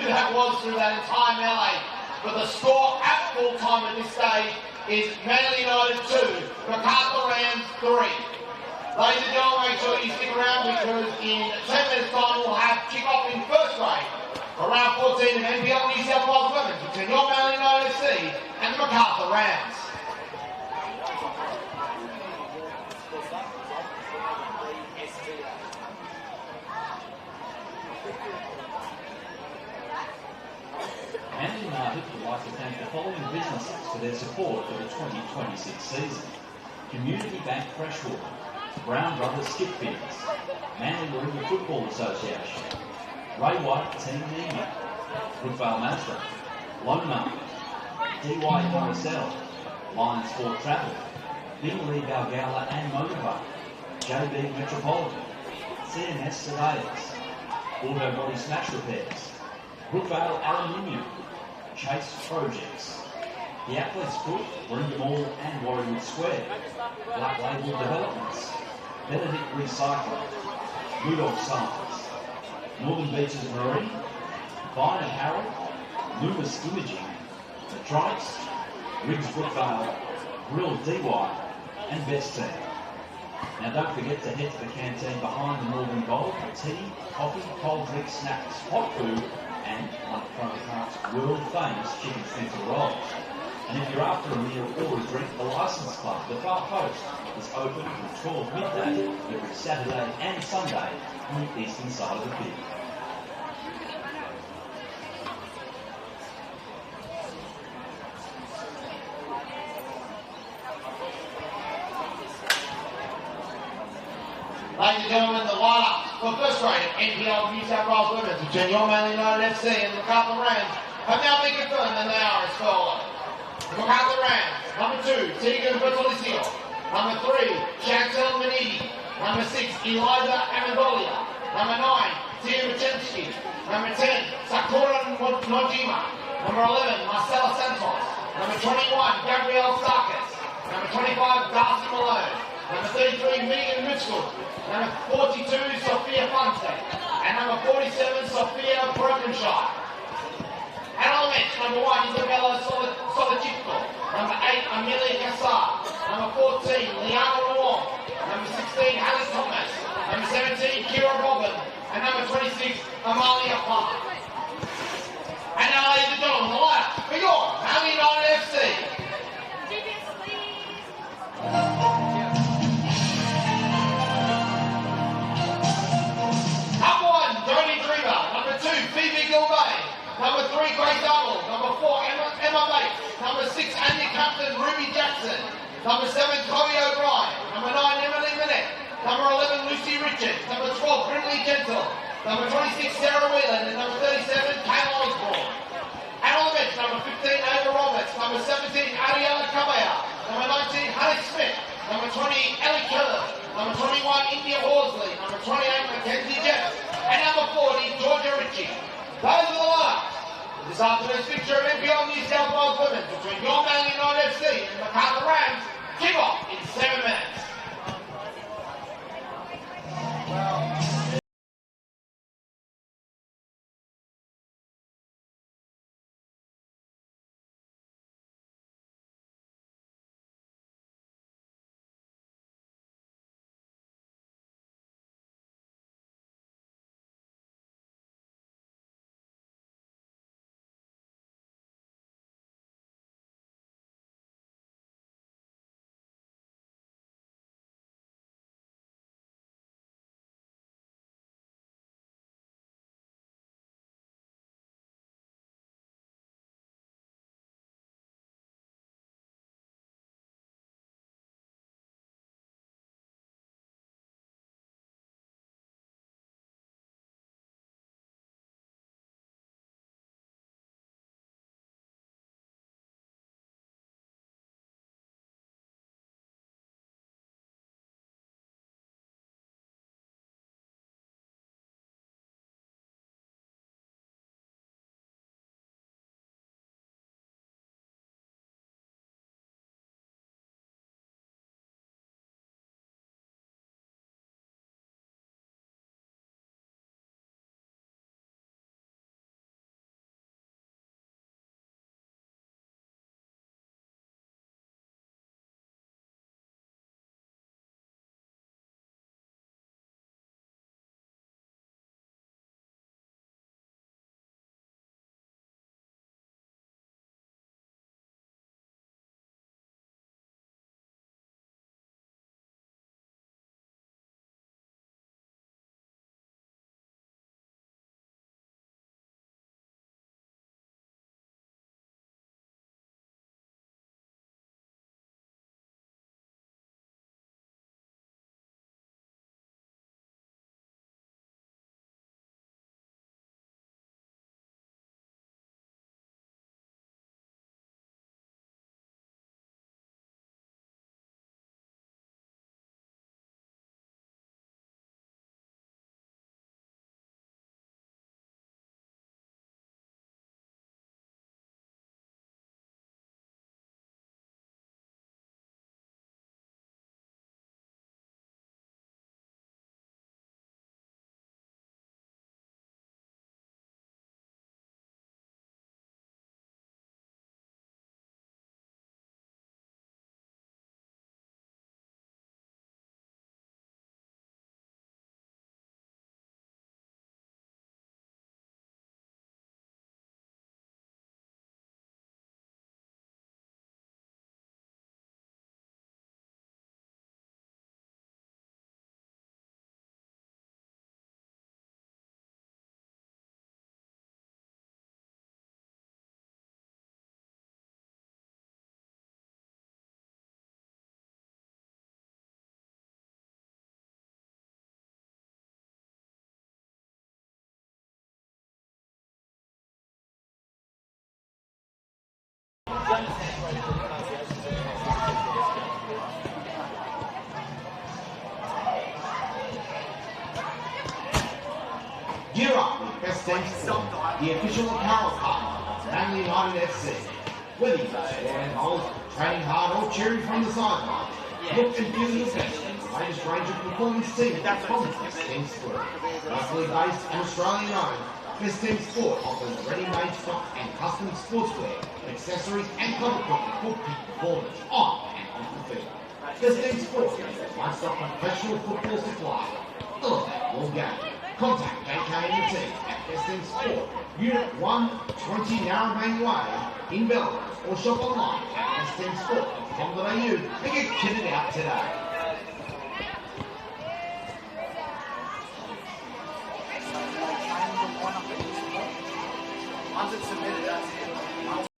who that was through that entire melee. But the score at full time at this stage is Manly United 2, Macarthur Rams 3. Ladies and gentlemen, make sure you stick around because in 10 minutes time we'll have kick-off in first grade for round 14 of NPL New South Wales Women's between your Manly United FC and the Macarthur Rams. Manly United would like to thank the following businesses for their support for the 2026 season. Community Bank Freshwater, Brown Brothers Skip Fields, Manly Rugby Football Association, Ray White Team Media, Brookvale Mazda, Lone Market, DYRSL, Lions Sport Travel, Bingley Balgala and Motorboat, JB Metropolitan, CMS Surveyors, Auto Body Smash Repairs, Brookvale Aluminium, Chase Projects, The Athlete's Foot, Wyndham Mall and Warringwood Square, Black Label Developments, Benedict Recycling, Rudolph Science, Northern Beaches Marine, Vine Apparel, Loomis Imaging, Metronics, Riggs Brookvale, Grill DY and Best Team. Now don't forget to head to the canteen behind the Northern Gold for tea, coffee, cold drinks, snacks, hot food and one of Private Park's world famous chicken stencil rolls. And if you're after a meal or a drink, the Licence Club, the Far Post, is open from 12 midday every Saturday and Sunday on the eastern side of the pit. Ladies and gentlemen, the lineup for first grade at NPL New South Wales Women's between your Manly United FC and the Macarthur Rams have now been confirmed and they are as follows. The Macarthur Rams, number 2, Tegan Bertolicio. Number 3, Chantel Manidi. Number 6, Eliza Amendolia. Number 9, Tia Machensky. Number 10, Sakura Nojima. Number 11, Marcela Santos. Number 21, Gabrielle Sarkis. Number 25, Darcy Malone. Number 33, Megan Mitchell. Number 42, Sophia Funte. And number 47, Sophia Brokenshire. At elements, number 1, Isabella Solichitko. Number 8, Amelia Kassar. Number 14, Liana Wong. Number 16, Hallie Thomas. Number 17, Kira Robin. And number 26, Amalia Park. And now, ladies and gentlemen, the lineup for your Manly United FC. Number 3, Grace Arnold. Number 4, Emma Bates. Number 6, Andy Compton, Ruby Jackson. Number 7, Chloe O'Brien. Number 9, Emily Minette. Number 11, Lucy Richards. Number 12, Brinley Gentle. Number 26, Sarah Whelan. And number 37, Kayla Osborne. And on the bench, number 15, Ava Roberts. Number 17, Ariella Cabaya. Number 19, Honey Smith. Number 20, Ellie Keller. Number 21, India Horsley. Number 28, Mackenzie Jeffs. And number 40, Georgia Ritchie. Those are the lineups. This afternoon's fixture of NPL New South Wales Women between your Manly United FC and the Macarthur Rams kick off in 7 minutes. the official apparel partner of Manly United FC. Whether you're scoring goals, training hard, or cheering from the sideline, look and feel your best in the latest range of performance team from Best Team Sport. Locally based and Australian owned, Best Team Sport offers ready-made stock and custom sportswear, accessories and club equipment for peak performance on and off the field. Best Team Sport is a one-stop professional football supply. Elevate your game. Contact JK and the team at Best Team Sport, Unit 120 Narrabeen Way in Belrose, or shop online at bestteamsport.com.au and get kitted out today. Once it's submitted, that's it.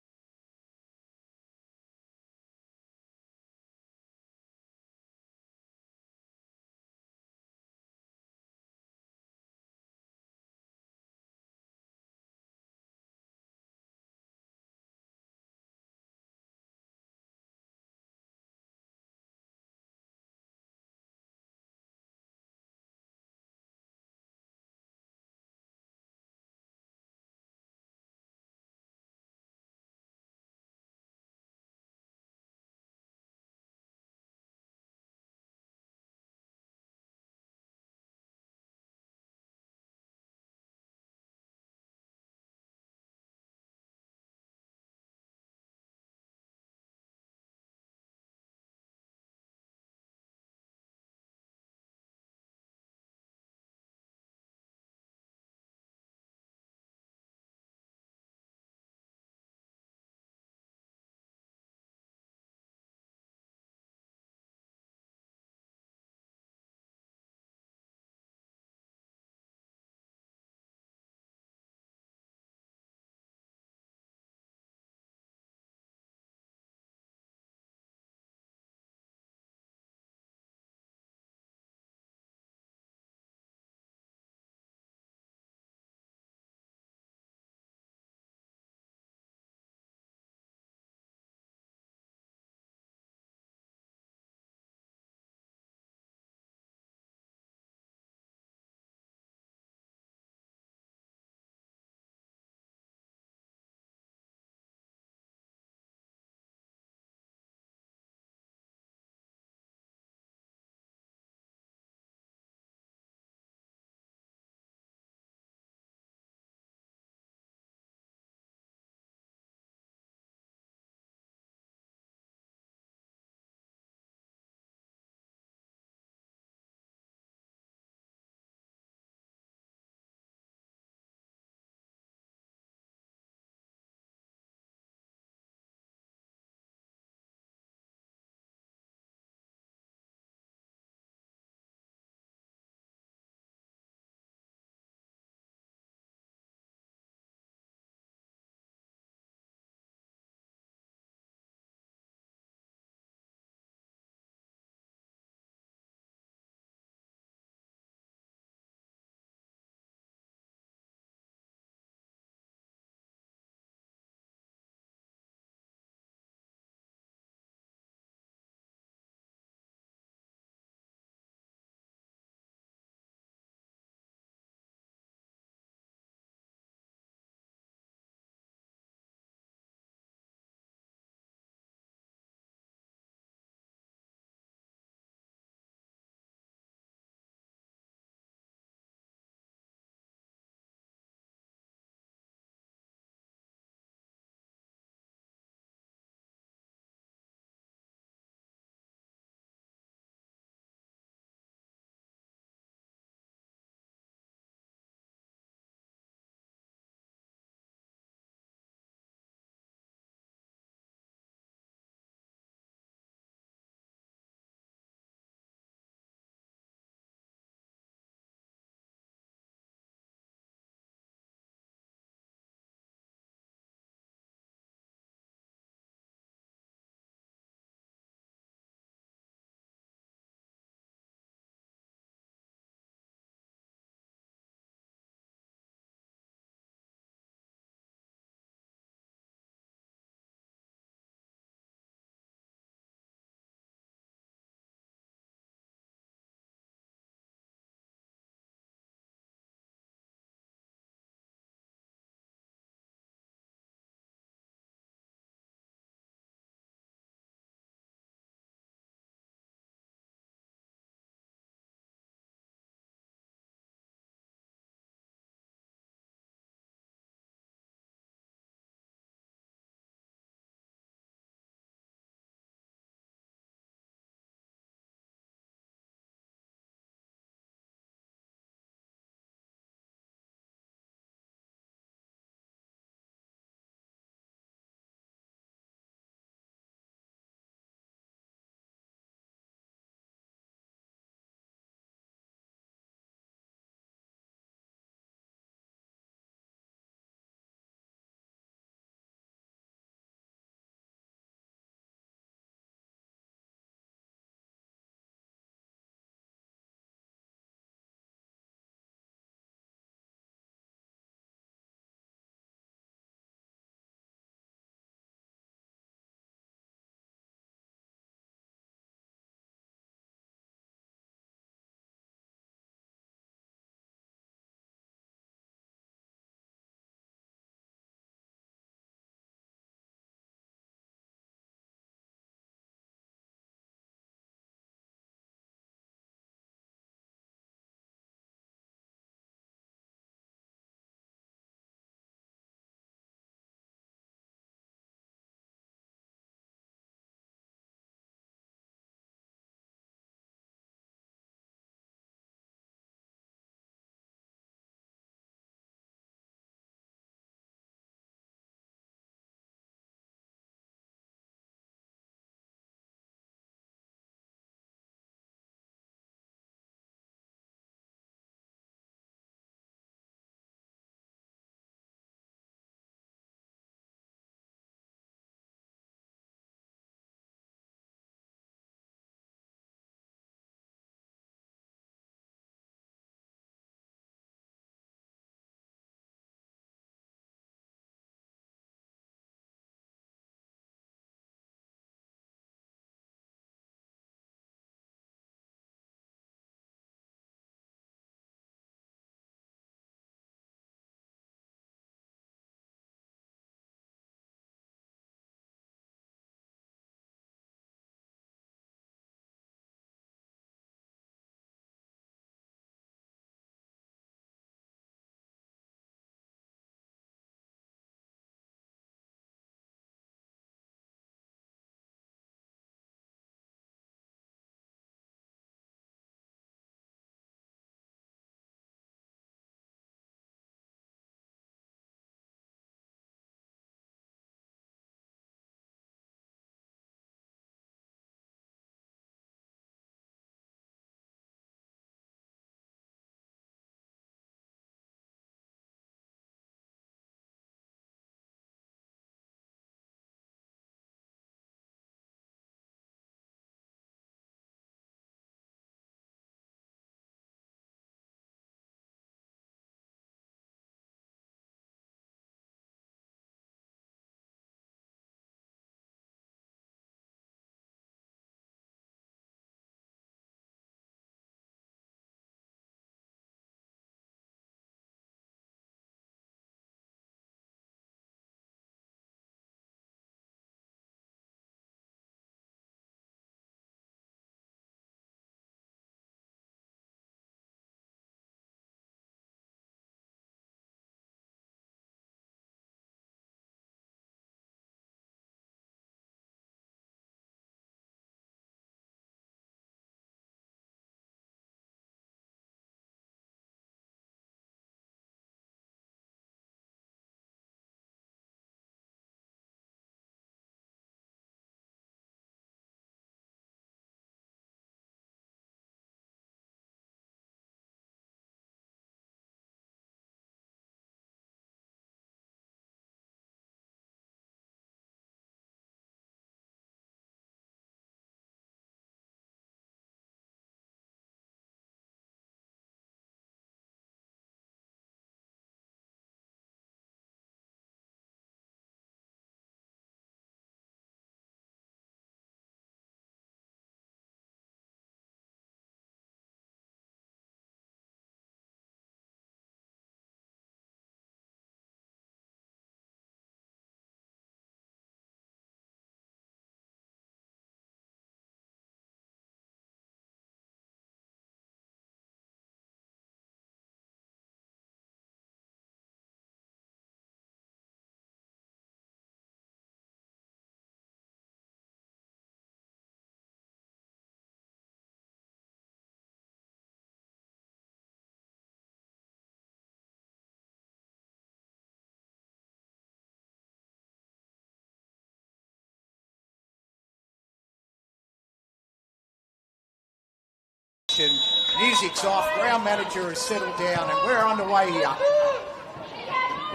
Music's off, ground manager has settled down, and we're underway here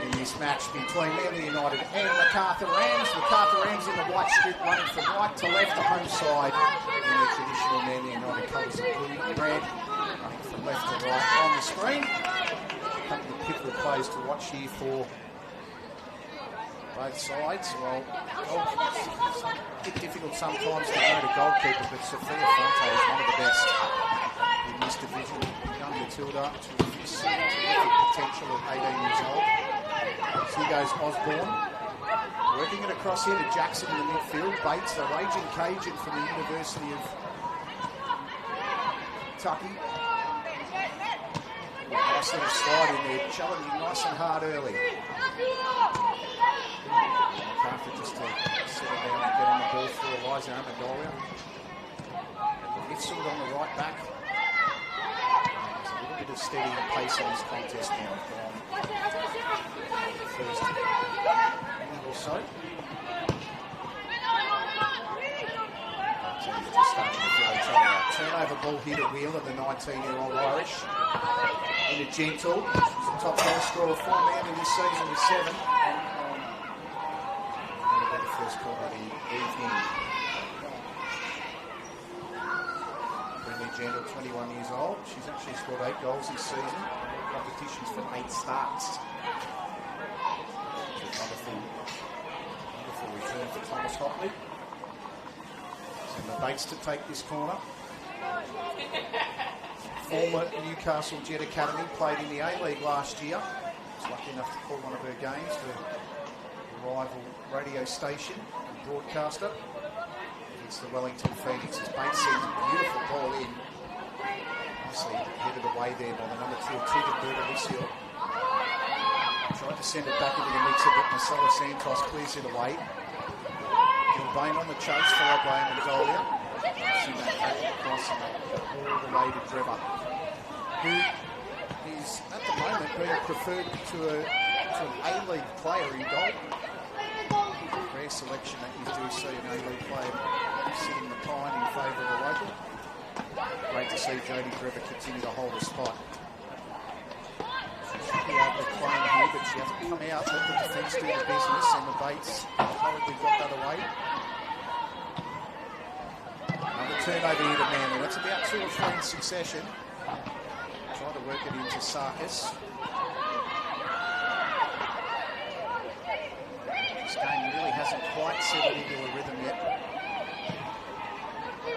in this match between Manly United and Macarthur Rams. Macarthur Rams in the white strip, running from right to left, the home side in the traditional Manly United colours of blue and red, running from left to right on the screen. A couple of pivotal plays to watch here for both sides. Well, it's a bit difficult sometimes to go to goalkeeper, but Sophia Fonte is one of the best in this division. Young Matilda, terrific potential at 18 years old. So here goes Osborne, working it across here to Jackson in the midfield. Bates, the raging Cajun from the University of Kentucky. Nice little slide in there, challenging nice and hard early. Macarthur just to settle down and get on the ball for Eliza Amendolia. Mitchell on the right back. There's a little bit of steady pace in this contest now. First minute or so. Just starting to throw each other out. Turnover ball here to Wheeler, the 19-year-old Irish. Into Gentle. She's the top goal scorer for Manly this season with 7. The first quarter of the evening. Brinley Gentle, 21 years old. She's actually scored 8 goals this season. Competitions for 8 starts. It's a wonderful return for Thomas Hopley. And the Bates to take this corner. Former Newcastle Jet Academy, played in the A-League last year. Was lucky enough to call one of her games for the rival radio station and broadcaster. It's the Wellington Phoenix. As Bates sends a beautiful ball in. Obviously headed away there by the number 2 Tigger Bertolicio. Tried to send it back into the mixer, but Marcelo Santos clears it away. Gilbane on the chase, followed by Amendolia. See that back across all the way to Trevor, who is at the moment being preferred to an A-League player in goal. Rare selection that you do see an A-League player sitting the pine in favour of the local. Great to see Jodie Trevor continue to hold a spot. She should be able to claim here, but she hasn't come out. Let the defence do the business, and the Bates hurriedly got that away. Another turnover here to Manly. That's about 2 or 3 in succession. Try to work it into Sarkis. This game really hasn't quite settled into a rhythm yet. A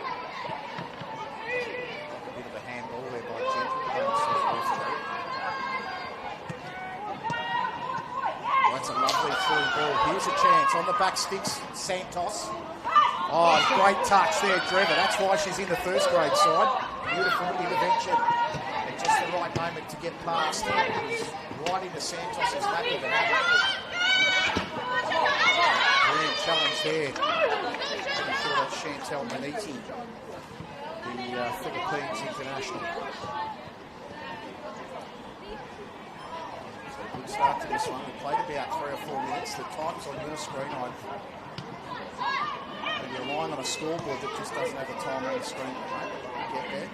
bit of a handball there by Gentle. That's a lovely through ball. Here's a chance on the back sticks. Santos. Oh, great touch there, Trevor. That's why she's in the first grade side. Beautiful intervention. At just the right moment to get past. It was right into Santos' lap of the hat. Brilliant challenge there. Pretty sure that's Chantal Maniti, the Philippines international. So a good start to this one. We played about 3 or 4 minutes. The time's on your screen. You're relying on a scoreboard that just doesn't have a time on the screen at the moment. Get there.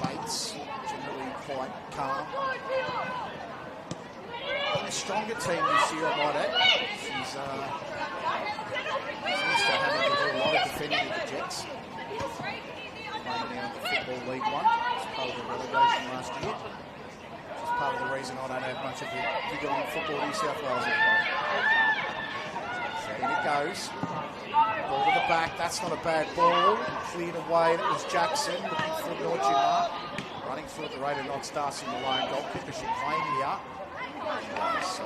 Bates, generally quite calm. A stronger team this year, I might add. She's used to having to do a lot of defending with the Jets. Playing now in the Football League 1 as part of the relegation last year. Which is part of the reason I don't have much of a figure on football New South Wales anymore. In it goes. Ball to the back. That's not a bad ball. Cleared away. That was Jackson looking for Nojima. Running through at the rate of knots. Darcy Malone. Goalkeeper should claim here. So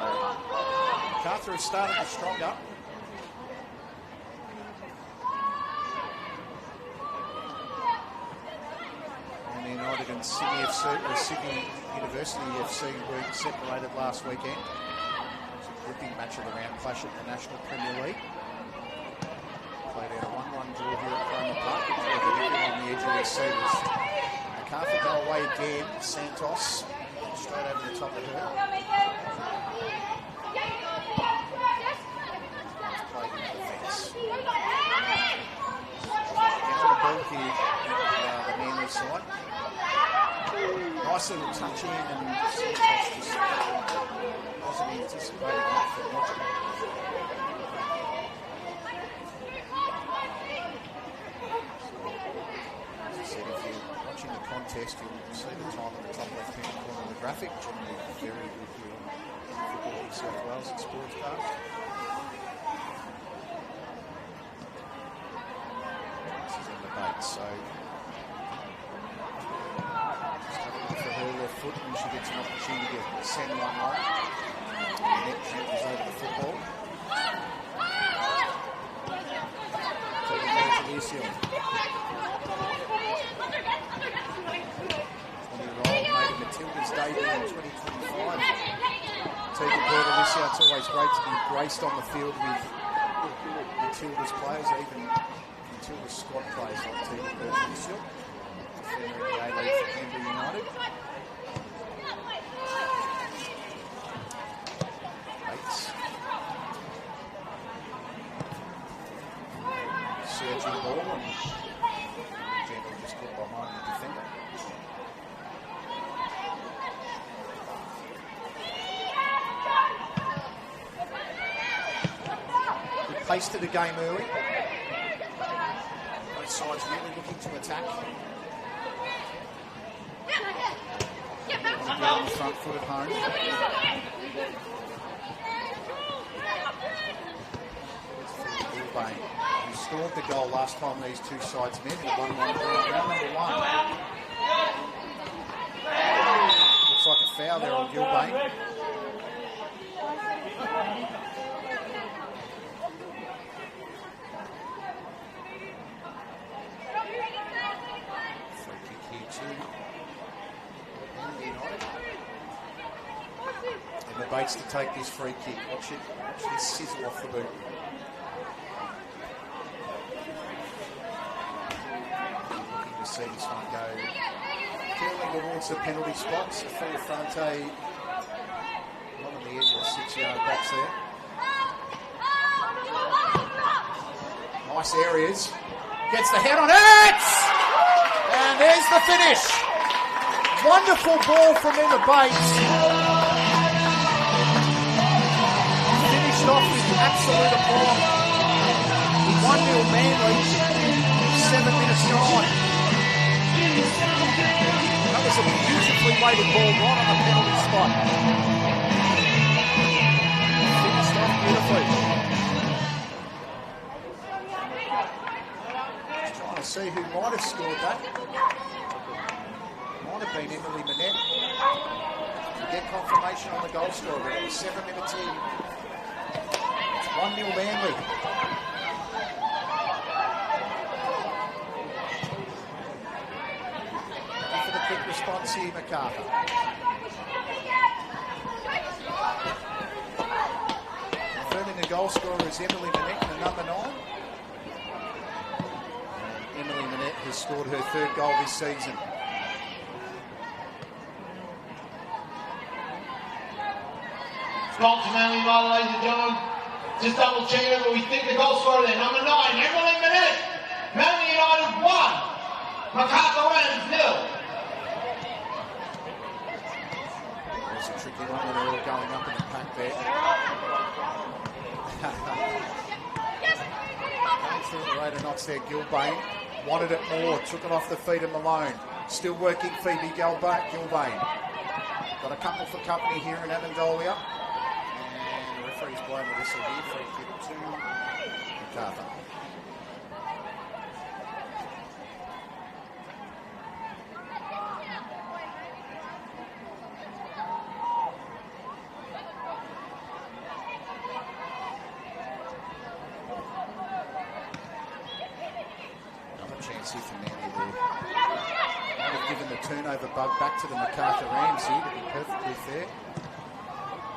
Macarthur has started to stronger. And the United and Sydney FC, or Sydney University FC were separated last weekend. Gripping match of the round, clash at the National Premier League. Played out a 1-1 draw here at Cromer Park. It played everyone on the edge of their seats. Macarthur go away again. Santos straight over the top of her. Played into the fence. Get on the ball nice little touch in and Santos just wasn't anticipating that from Roger. As I said, if you're watching the contest, you'll see the time at the top left-hand corner of the graphic. Generally very good here on Football New South Wales and Sportscast. This is in the bait, so for her left foot and she gets an opportunity to send one on. And then changes over the football. Taking it to the seal. 20-year-old made Matilda's debut in 2025. Tegan Bertalicia, it's always great to be graced on the field with Matilda's players, even Matilda's squad players like Tegan Bertalicia. Defender in the A-League for Canberra United. Surging ball and Gentle just got behind the defender. Good pace to the game early. Both sides really looking to attack. On the front foot at home. Who scored the goal last time these two sides met in 1-1 round number 1. Looks like a foul there on Gilbane. Free kick here too. And the Bates to take this free kick. Watch it. Watch this sizzle off the boot. To see this one go curling towards the penalty spot. Sophia Fronte not on the edge of the 6-yard box there. Nice areas. Gets the head on it! And there's the finish. Wonderful ball from Emma Bates. Finished off with absolute aplomb. 1-0 Manly. 7 minutes gone. That was a beautifully weighted ball right on the penalty spot. Finished off beautifully. Just trying to see who might have scored that. Might have been Emily Manette. We get confirmation on the goal scorer. We're only 7 minutes in. It's 1-0 Manly. Quick response here, Macarthur. Confirming the goal scorer is Emily Manette, the number 9. And Emily Manette has scored her 3rd goal this season. Goal to Manly United, ladies and gentlemen. Just double check it, but we think the goal scorer there, number 9, Emily Manette. Manly United 1, Macarthur Rams 0. It's a tricky one when they're all going up in the pack there. Going through the radar knots there, Gilbane. Wanted it more, took it off the feet of Malone. Still working Phoebe Gilbane. Got a couple for company here in Amendolia. And the referee's blown the whistle here. Free kick to Macarthur. Chance here for Manly there. Might have given the turnover bug back to the Macarthur Rams here, to be perfectly fair.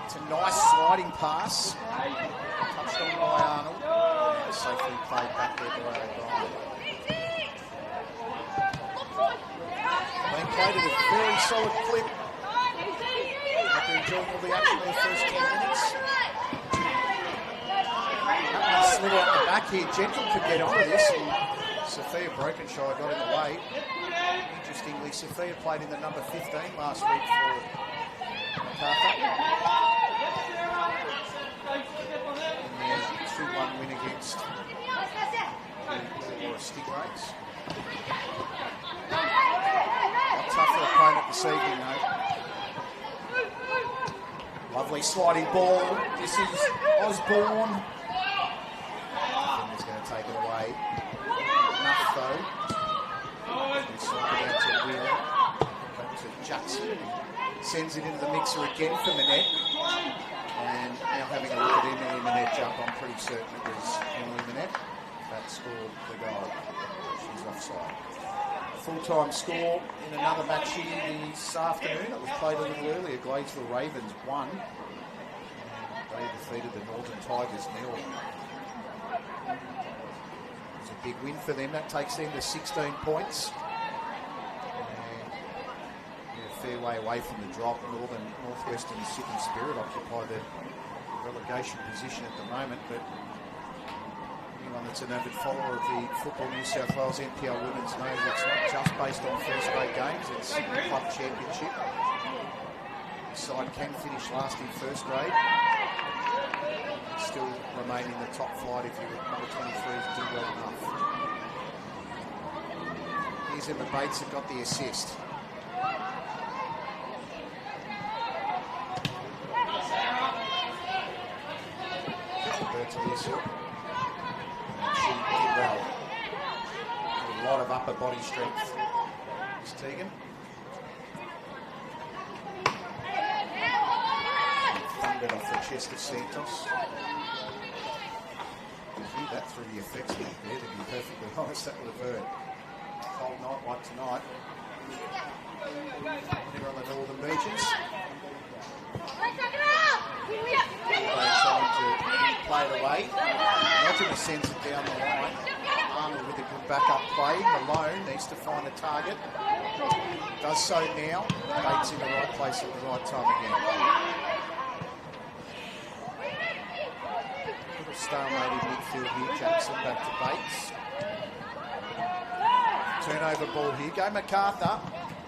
It's a nice sliding pass. Touched on by Arnold. And safely played back there by O'Brien. Being played at a very solid clip. After enjoying all the action in the first 10 minutes. That slid out the back here. Gentle could get onto this. Sophia Brokenshire got in the way. Interestingly, Sophia played in the number 15 last week for Macarthur. In their 2-1 win against the Stingrays. A tougher opponent this evening, though. Lovely sliding ball. This is Osborne. He's going to take it away. Enough, though. It's out to Wheeler. Back to Jackson. Sends it into the mixer again for Manette. And now having a look at Emily Manette jump, I'm pretty certain it was Emily Manette that scored the goal. She's offside. Full-time score in another match here this afternoon. It was played a little earlier. Gladesville Ravens won. And they defeated the Northern Tigers 0. It was a big win for them. That takes them to 16 points. And a fair way away from the drop. Northwestern Sydney Spirit occupy the relegation position at the moment, but anyone that's an avid follower of the Football New South Wales NPL Women's knows it's not just based on first grade games, it's club championship. The side can finish last in first grade, still remain in the top flight if your number 23s do well enough. Here's Emma Bates that got the assist. To this. She did well. A lot of upper body strength. Miss Tegan. Thundered off the chest of Santos. You hear that through the effects back there, to be perfectly honest, that would have hurt. Cold night like tonight. Here on the northern beaches. Trying to play it away. Roger sends it down the line. Arnold with a good backup play. Malone needs to find a target. Does so now. Bates in the right place at the right time again. Little stalemate in midfield here. Jackson back to Bates. Turnover ball here. Go Macarthur.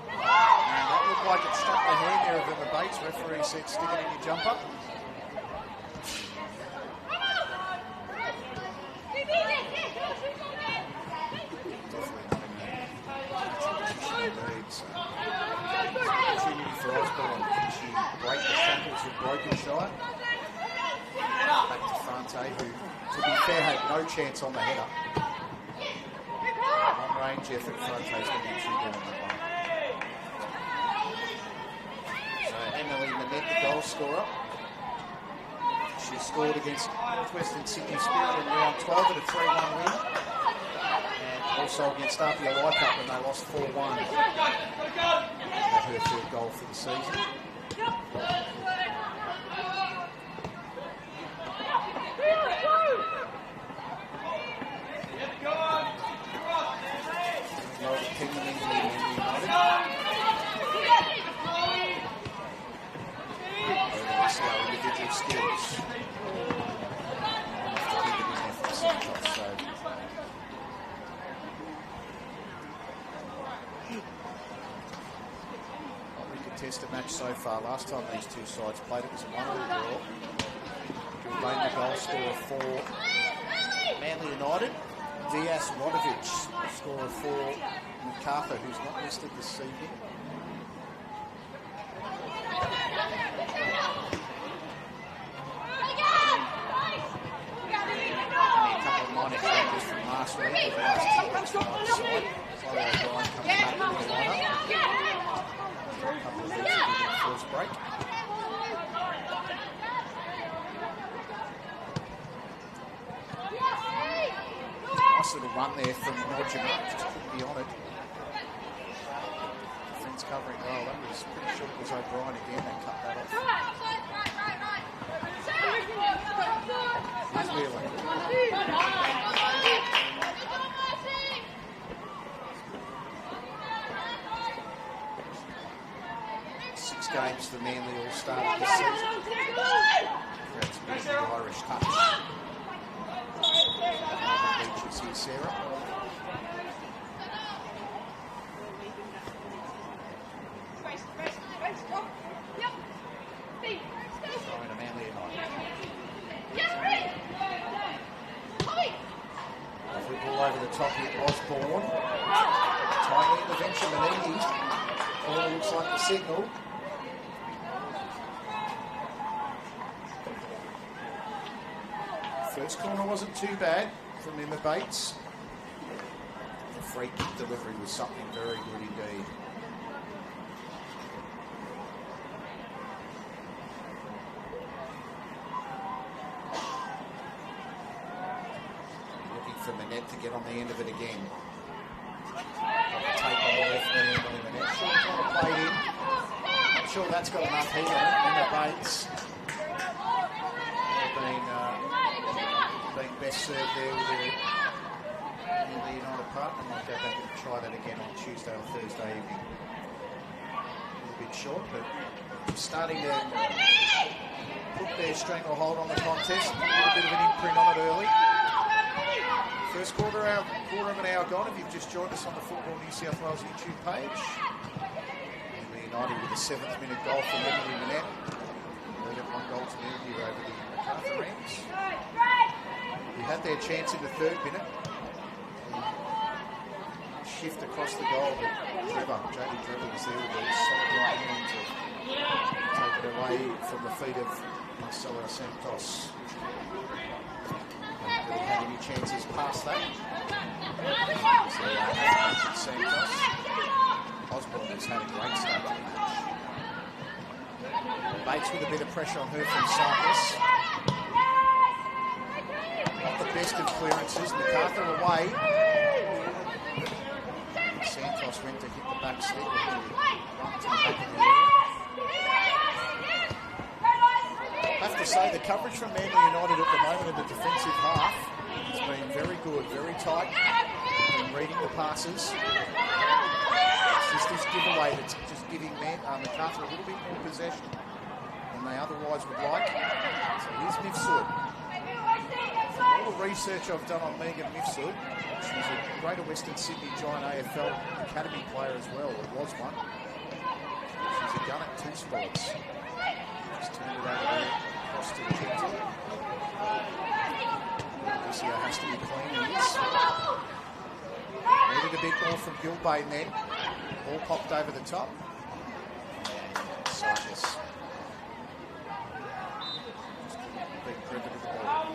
And that looked like it struck the hand there of Emma Bates. Referee said stick it in your jumper. Opportunity for Osborne. Can she break the shackles of Brokenshire? Back to Fronte, who, to be fair, had no chance on the header. Long-range effort. Fronte's going to be too good on that one. So Emily Manette, the goal scorer. She scored against Northwestern Sydney Spirit in round 12 at a 3-1 win. And also against Apia Leichhardt when they lost 4-1. That's her third goal for the season. Goal to Penguin England and United. Let's see our individual skills. Contested match so far. Last time these two sides played, it was a 1-1 draw. Gilbane, the goal scorer for Manly United. Diaz Rodovic, scorer for Macarthur, who's not listed this evening. And a couple of minor changes from last week. The last 2 weeks from either side. Chloe O'Brien comes back into the lineup. A couple of weeks ago in the first break. Nice little run there from Nojima, just couldn't be on it. Defence covering well. That was pretty sure it was O'Brien again. They cut that off. Here's Wheeler. 6 games for Manly all started this season. That's a bit of the Irish touch. Beaches here, Sarah. the top here, Osborne. Tiny intervention, Manini. Corner looks like the signal. First corner wasn't too bad from Emma Bates. The free kick delivery was something very good indeed. Looking for Manette to get on the end of it again. Take on the left knee on Manette. Short corner played in. I'm sure that's got enough heat on it. Emma Bates. Being best served there with the United partner. Might go back and try that again on Tuesday or Thursday evening. A little bit short, but starting to put their stranglehold on the contest. A little bit of an imprint on it early. First quarter of an hour gone. If you've just joined us on the Football New South Wales YouTube page. And United with a 7th minute goal from Emily Manette. Lead at 1 goal to nil here over the Macarthur Rams. We had their chance in the 3rd minute. Shift across the goal, but Jamie Trevor was there with a solid right hand to take it away from the feet of Marcelo Santos. Haven't really had any chances past that. So Santos. Osborne has had a great start to the match. Bates with a bit of pressure on her from Sarkis. Not the best of clearances. Macarthur away. Santos went to hit the back slip and run to the back of the area. I have to say, the coverage from Manly United at the moment in the defensive half has been very good, very tight. Been reading the passes. It's just this giveaway that's just giving Macarthur a little bit more possession than they otherwise would like. So here's Mifsud. All the research I've done on Megan Mifsud, she's a Greater Western Sydney Giant AFL Academy player as well, or was one. She's a gun at 2 sports. Just turned it over there across to the Gentle. Alicia has to be clean, it is. Needed a bit more from Gilbane then. Ball popped over the top. And Sarkis. Big driven to the ball.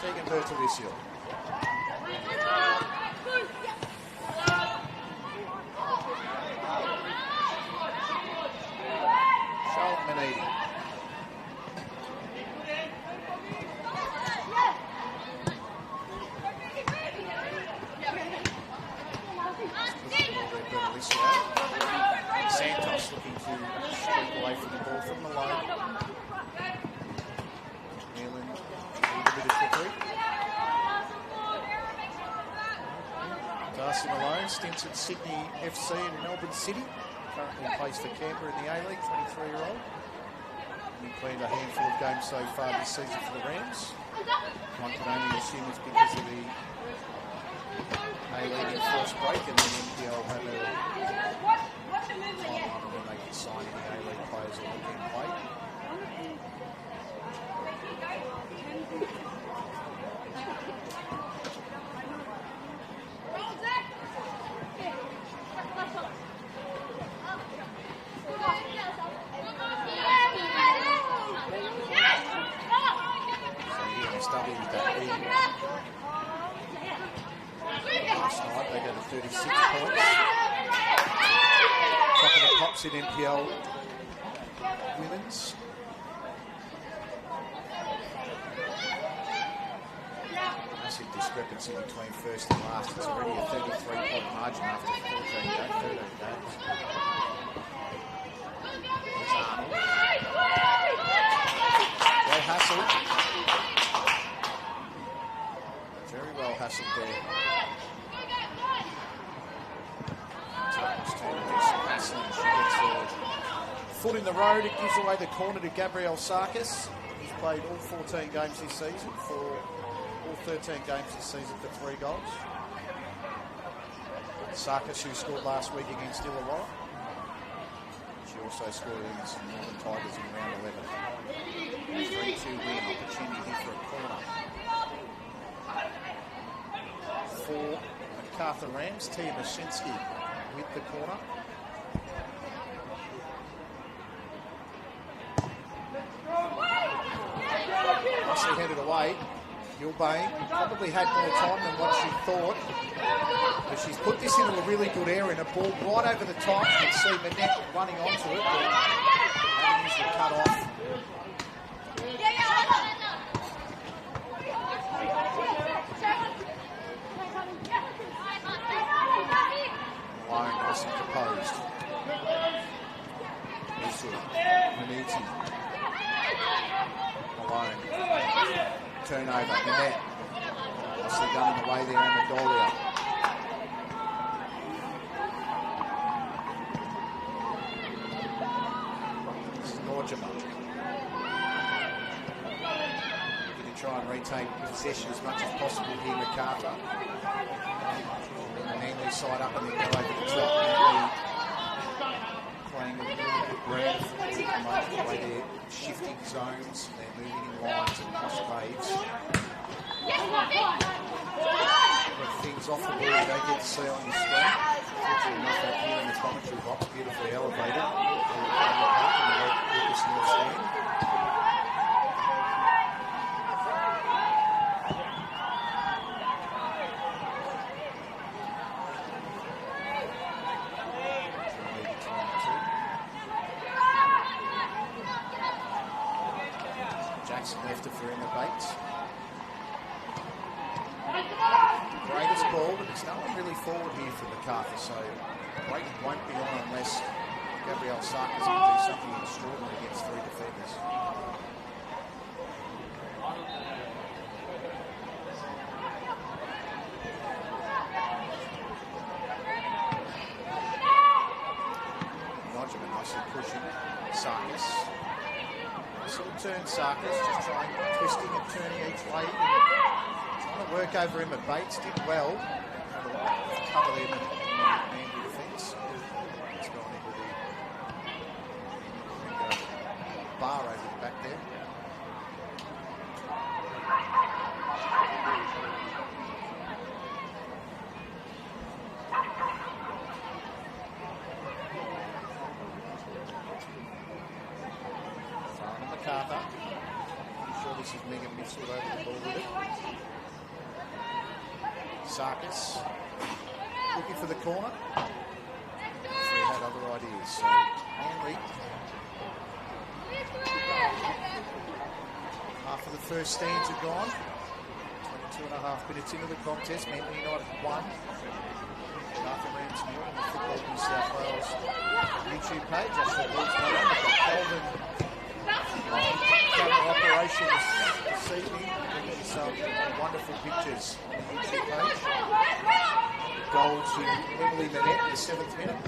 Taken her to this hill. Charlotte Manidi. Santos looking to strike away from the ball from Malone. Nealon a bit of trickery. Darcy Malone stints at Sydney FC in Melbourne City. Currently plays for Canberra in the A-League, 23-year-old. He played a handful of games so far this season for the Rams. One can only assume it's because of the A-League enforced break, and then NPL have a timeline on when they can sign any A-League players or look in play. NSW with that lead. Last night they got to 36 points. Top of the pops in NPL women's. Massive discrepancy between first and last. It's already a 33-point margin after 13 games. There's Arnold. Well hassled. Very well hassled there. She gets the foot in the road. It gives away the corner to Gabrielle Sarkis. He's played all 14 games this season for all 13 games this season for 3 goals. Sarkis, who scored last week against Illawarra. She also scored against the Northern Tigers in round 11. 3-2 win, opportunity here for a corner. For Macarthur Rams, Tia Mashinsky with the corner. Nicely headed away. Gilbane probably had more time than what she thought, but she's put this into a really good area and a ball right over the top. You can see Manette running onto it, but having used the cut off. Malone nice and composed. Maniti. Malone. Turnover, Manette. Nicely done in the way there, Amendolia. This is Norjama. Going to try and retain possession as much as possible here, Macarthur. Manly side up and then go over the top. Manly playing with a really good brand of football at the moment, the way they're shifting zones, they're moving in lines and cross waves. But things off the ball you don't get to see on your screen. Fortunately enough, that here in the commentary box, beautifully elevated. Lucas Neal stand. Left it for Emma Bates. Greatest ball, but there's no one really forward here for Macarthur, so Brayton won't be on unless Gabrielle Sarkis can do something extraordinary against three defenders. Nodgeman nicely pushing Sarkis. Sort of turn Sarkis, just trying twisting and turning each way. Trying to work over him at Bates, did well. Cover them in the Manly defence. It's gone into the bar over the back there. Macarthur. I'm sure this is Megan Mitchell over the ball with it. Sarkis looking for the corner. He had other ideas. So Manly, half of the first stands are gone. 22.5 minutes into the contest. Manly United won. Macarthur Rams new on the Football New South Wales YouTube page. I saw those one. Colvin camera operation this evening, bringing some wonderful pictures on the YouTube page. Goal to Emily Manette in the 7th minute.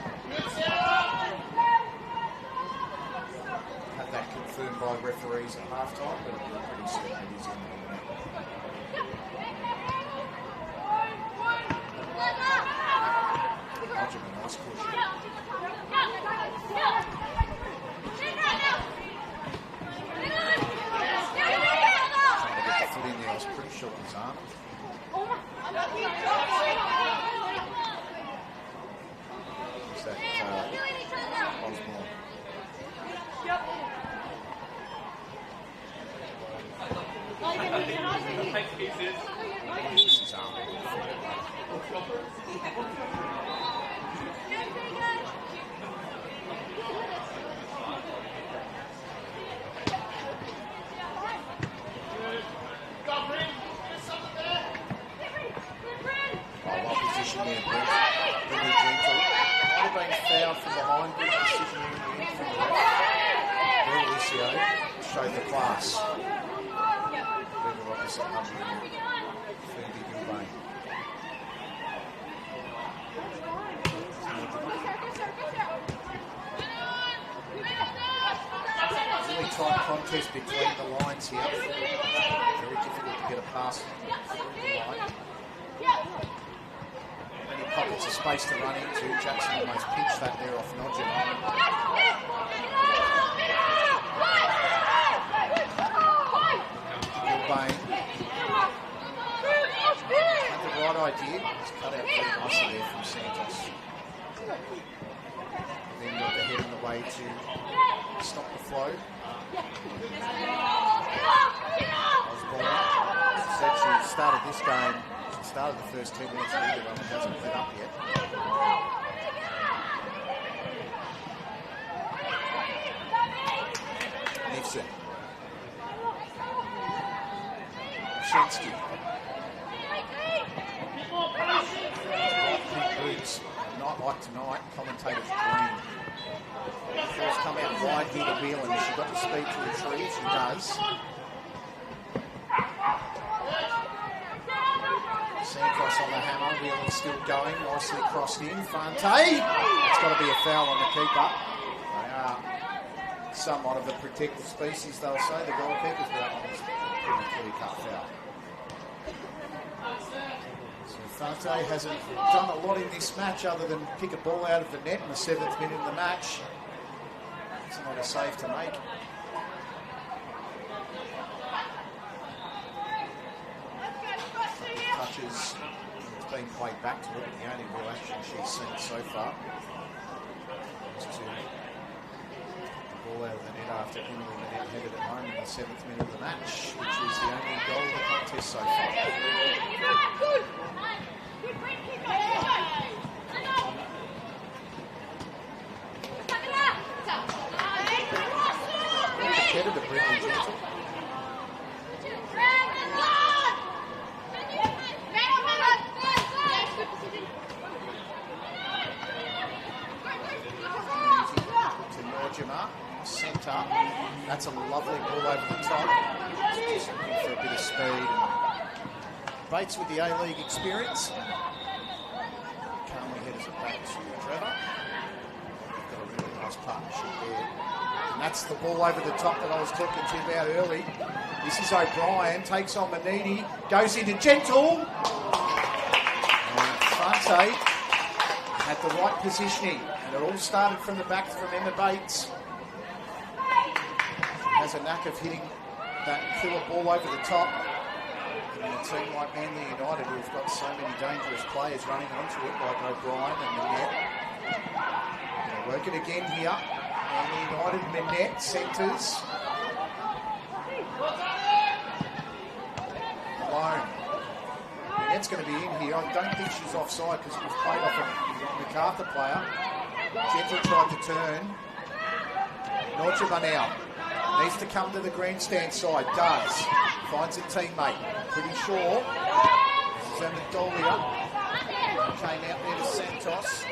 Had that confirmed by referees at half-time, but I'm pretty certain it is Emily Manette. Hodgman, nice push. In there, I was pretty sure it was arm. Is that Osborne? This is arm. Position there, Brett. Very gentle. Might have been fouled from behind. Good decision in from the left. Brett Alicio showed the class. Better opposite number in Phoebe Gilbane. Really tight contest between the lines here. Very difficult to get a pass through the line. many pockets of space to run into. Jackson almost pinched that there off Nodgema. Gilbane had the right idea. He's cut out very nicely there from Santos. And then got the head in the way to stop the flow. Osborne said she started this game. She started the first 2 minutes of the run and hasn't let up yet. Nixon. Shinsky. Pink boots. Night like tonight, commentators green. She's come out wide here to Whelan. She's got the speed to retrieve. She does. Sandcross on the hammer. Whelan still going. Nicely crossed in. Fante. It's got to be a foul on the keeper. They are somewhat of a protected species, they'll say. The goalkeepers, but that one's a pretty clear-cut foul. So Fante hasn't done a lot in this match other than pick a ball out of the net in the 7th minute of the match. It's not a save to make. Touches, it's been played back to her, but the only real action she's seen so far is to put the ball out of the net after Emily Manette headed it home in the 7th minute of the match, which is the only goal of the contest so far. Headed to Brittany Gentle. To Nodgema, centre. That's a lovely ball over the top. Just looking for a bit of speed. Bates with the A-League experience. Calmly headers it back to Trevor. They've got a really nice partnership there. And that's the ball over the top that I was talking to you about early. This is O'Brien, takes on Manini, goes into Gentle. And Fante had the right positioning. And it all started from the back from Emma Bates. She has a knack of hitting that killer ball over the top. And a team like Manly United, who've got so many dangerous players running onto it, like O'Brien and Manette. Work it again here. Manly United, Manette centres. Alone. Manette's going to be in here. I don't think she's offside because it was played off a Macarthur player. Gentle tried to turn. Nodgema now. Needs to come to the grandstand side. Does. Finds a teammate. Pretty sure. This is Amendolia. Came out there to Santos.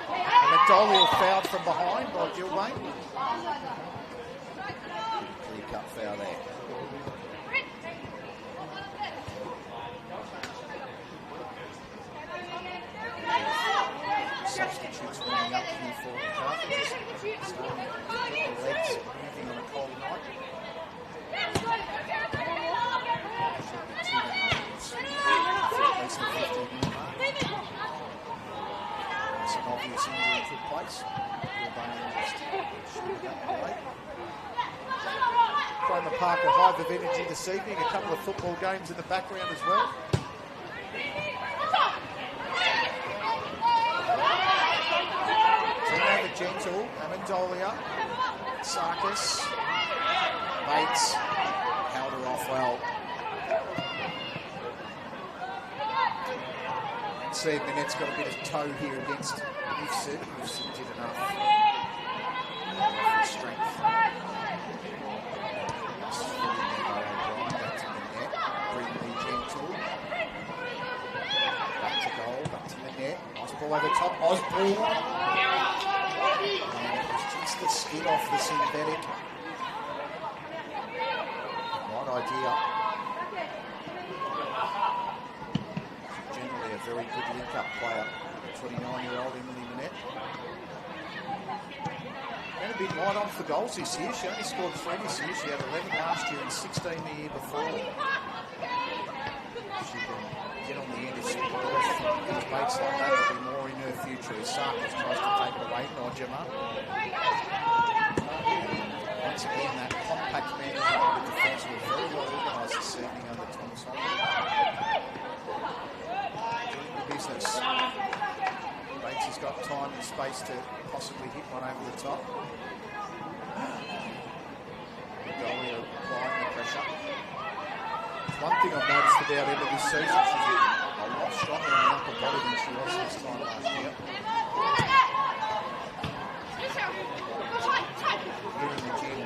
Amendolia fouled from behind by Gilbane. Clear cut foul there. Substitutes warming up here for Macarthur. Just starting to get the legs moving on a cold night. It's an obvious injury took place. Cromer Park a hive of energy this evening. A couple of football games in the background as well. Gentle, Amendolia, Sarkis, Bates, held her off well. See if Manette's got a bit of toe here against Nifsid. Nifsid did enough for strength. Back to Manette, Brittany Gentle. Back to goal, back to Manette. Nice ball over the top, Osborne. Just the skin off the synthetic. Right idea. Generally a very good link-up player, 29-year-old Emily Manette. And a bit light on for goals this year. She only scored 3 this year. She had 11 last year and 16 the year before. She can get on the end of some balls from Bates like that, there'll be more in her future as Sarkis tries to take it away. Nojima. Once again, that compact man United defence was very well organised this evening under Thomas Holland. Doing the business. Bates has got time and space to possibly hit one over the top. The goalie applying the pressure. One thing I've noticed about Emma this season, she's a lot stronger in the upper body than she was this time last year. Here in the gym,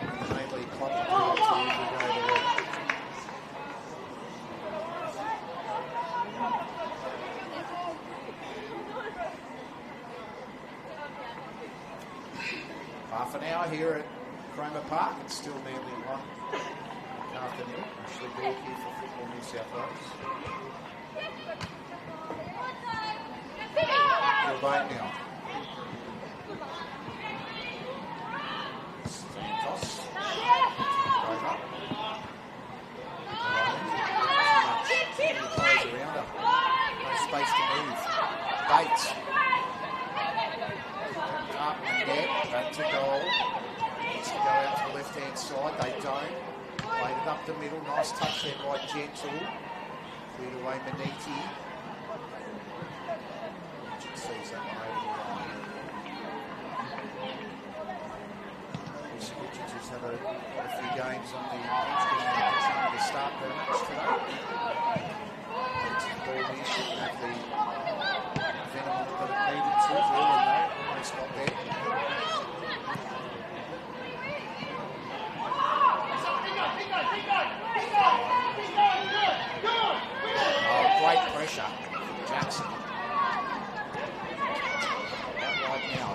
in the main league club, to every day of the week. Half an hour here at Cromer Park. It's still nearly 1 afternoon. Ashley Gork here for Football New South Wales. Gilbane now. Santos. Over. Plays around her. No space to move. Bates. Up and net. Back to goal. Needs to go out to the left-hand side. They don't. Played it up the middle. Nice touch there by Gentle. Cleared away Maniti. Sees that one over the line. Richards has had a few games on the bench, getting the opportunity to start the match today. It's the ball here, shouldn't have the venom that it needed to. Really, though, almost got there. Oh, great pressure from Jackson. Out wide now.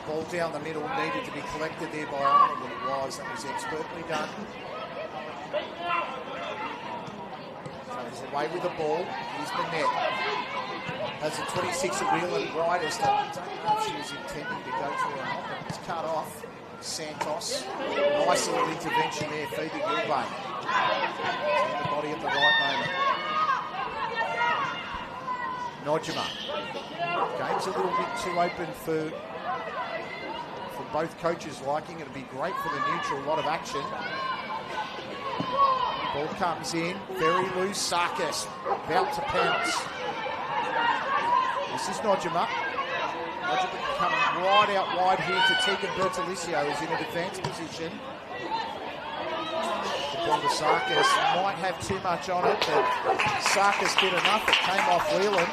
Ball down the middle needed to be collected there by Arnold, and it was. That was expertly done. Goes away with the ball. Here's the net. Has a 26 of Whelan widest. I don't know if she was intending to go to her or not, but it's cut off. Santos. Nice little intervention there, Phoebe Gilbane. In the body at the right moment. Nojima. Game's a little bit too open for both coaches' liking. It'll be great for the neutral, a lot of action. Ball comes in, very loose. Sarkis about to pounce. This is Nojima. Nojima coming right out wide here to Tegan Bertolicio, who's in a defence position. The ball to Sarkis. Might have too much on it, but Sarkis did enough. It came off Whelan.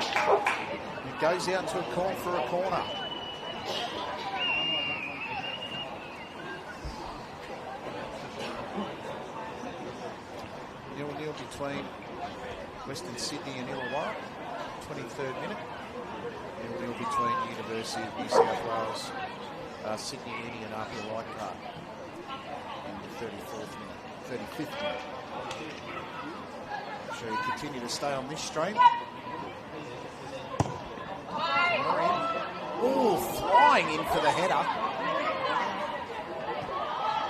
It goes out to a corner for a corner. Nil-nil between Western Sydney and Illawarra. 23rd minute. Nil-nil between University of New South Wales, Sydney Uni and Apia Leichhardt in the 35th minute. So we continue to stay on this stream. Oh, flying in for the header.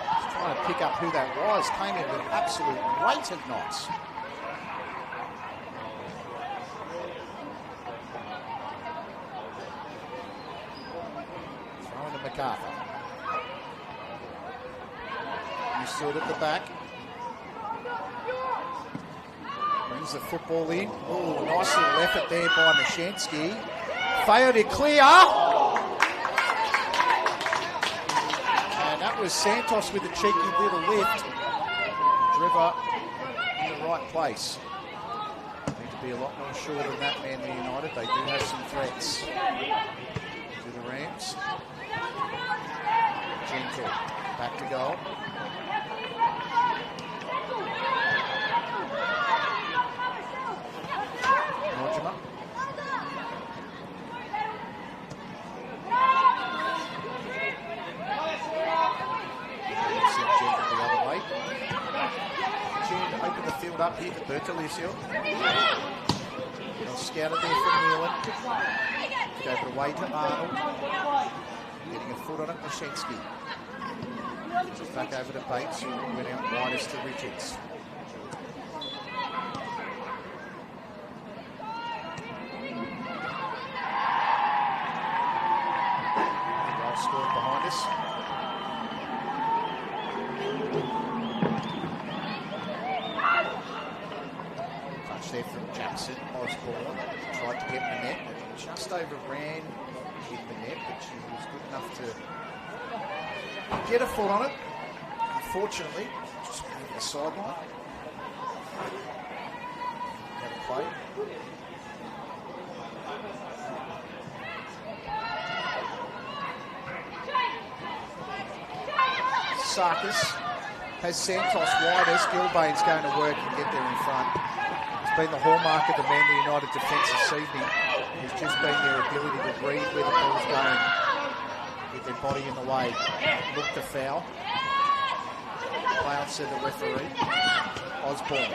Just trying to pick up who that was. Came in with an absolute weight of knots. Throwing to Macarthur. You saw it at the back. Brings the football in. Oh, nice little effort there by Mashansky. Failed to clear. And that was Santos with a cheeky little lift. Driver in the right place. Need to be a lot more sure than that, Manly United. They do have some threats. To the Rams. Gentle. Back to goal. Nojima. Open the field up here to Bertolicio. They'll scout it there from Whelan. Go away to Arnold. Getting a foot on it, Mashansky. Just back over to Bates, who went out widest to Richards. there from Jackson. Osborne tried to get in the net, but just overran in the net, but she was good enough to get a foot on it. Unfortunately, just over the sideline. Had a play. Sarkis has Santos wide as Gilbane's going to work and get there in front. It's been the hallmark of the Manly United defence this evening. It's just been their ability to read where the ball's going with their body in the way. Look to foul. Cloud said the referee. Osborne.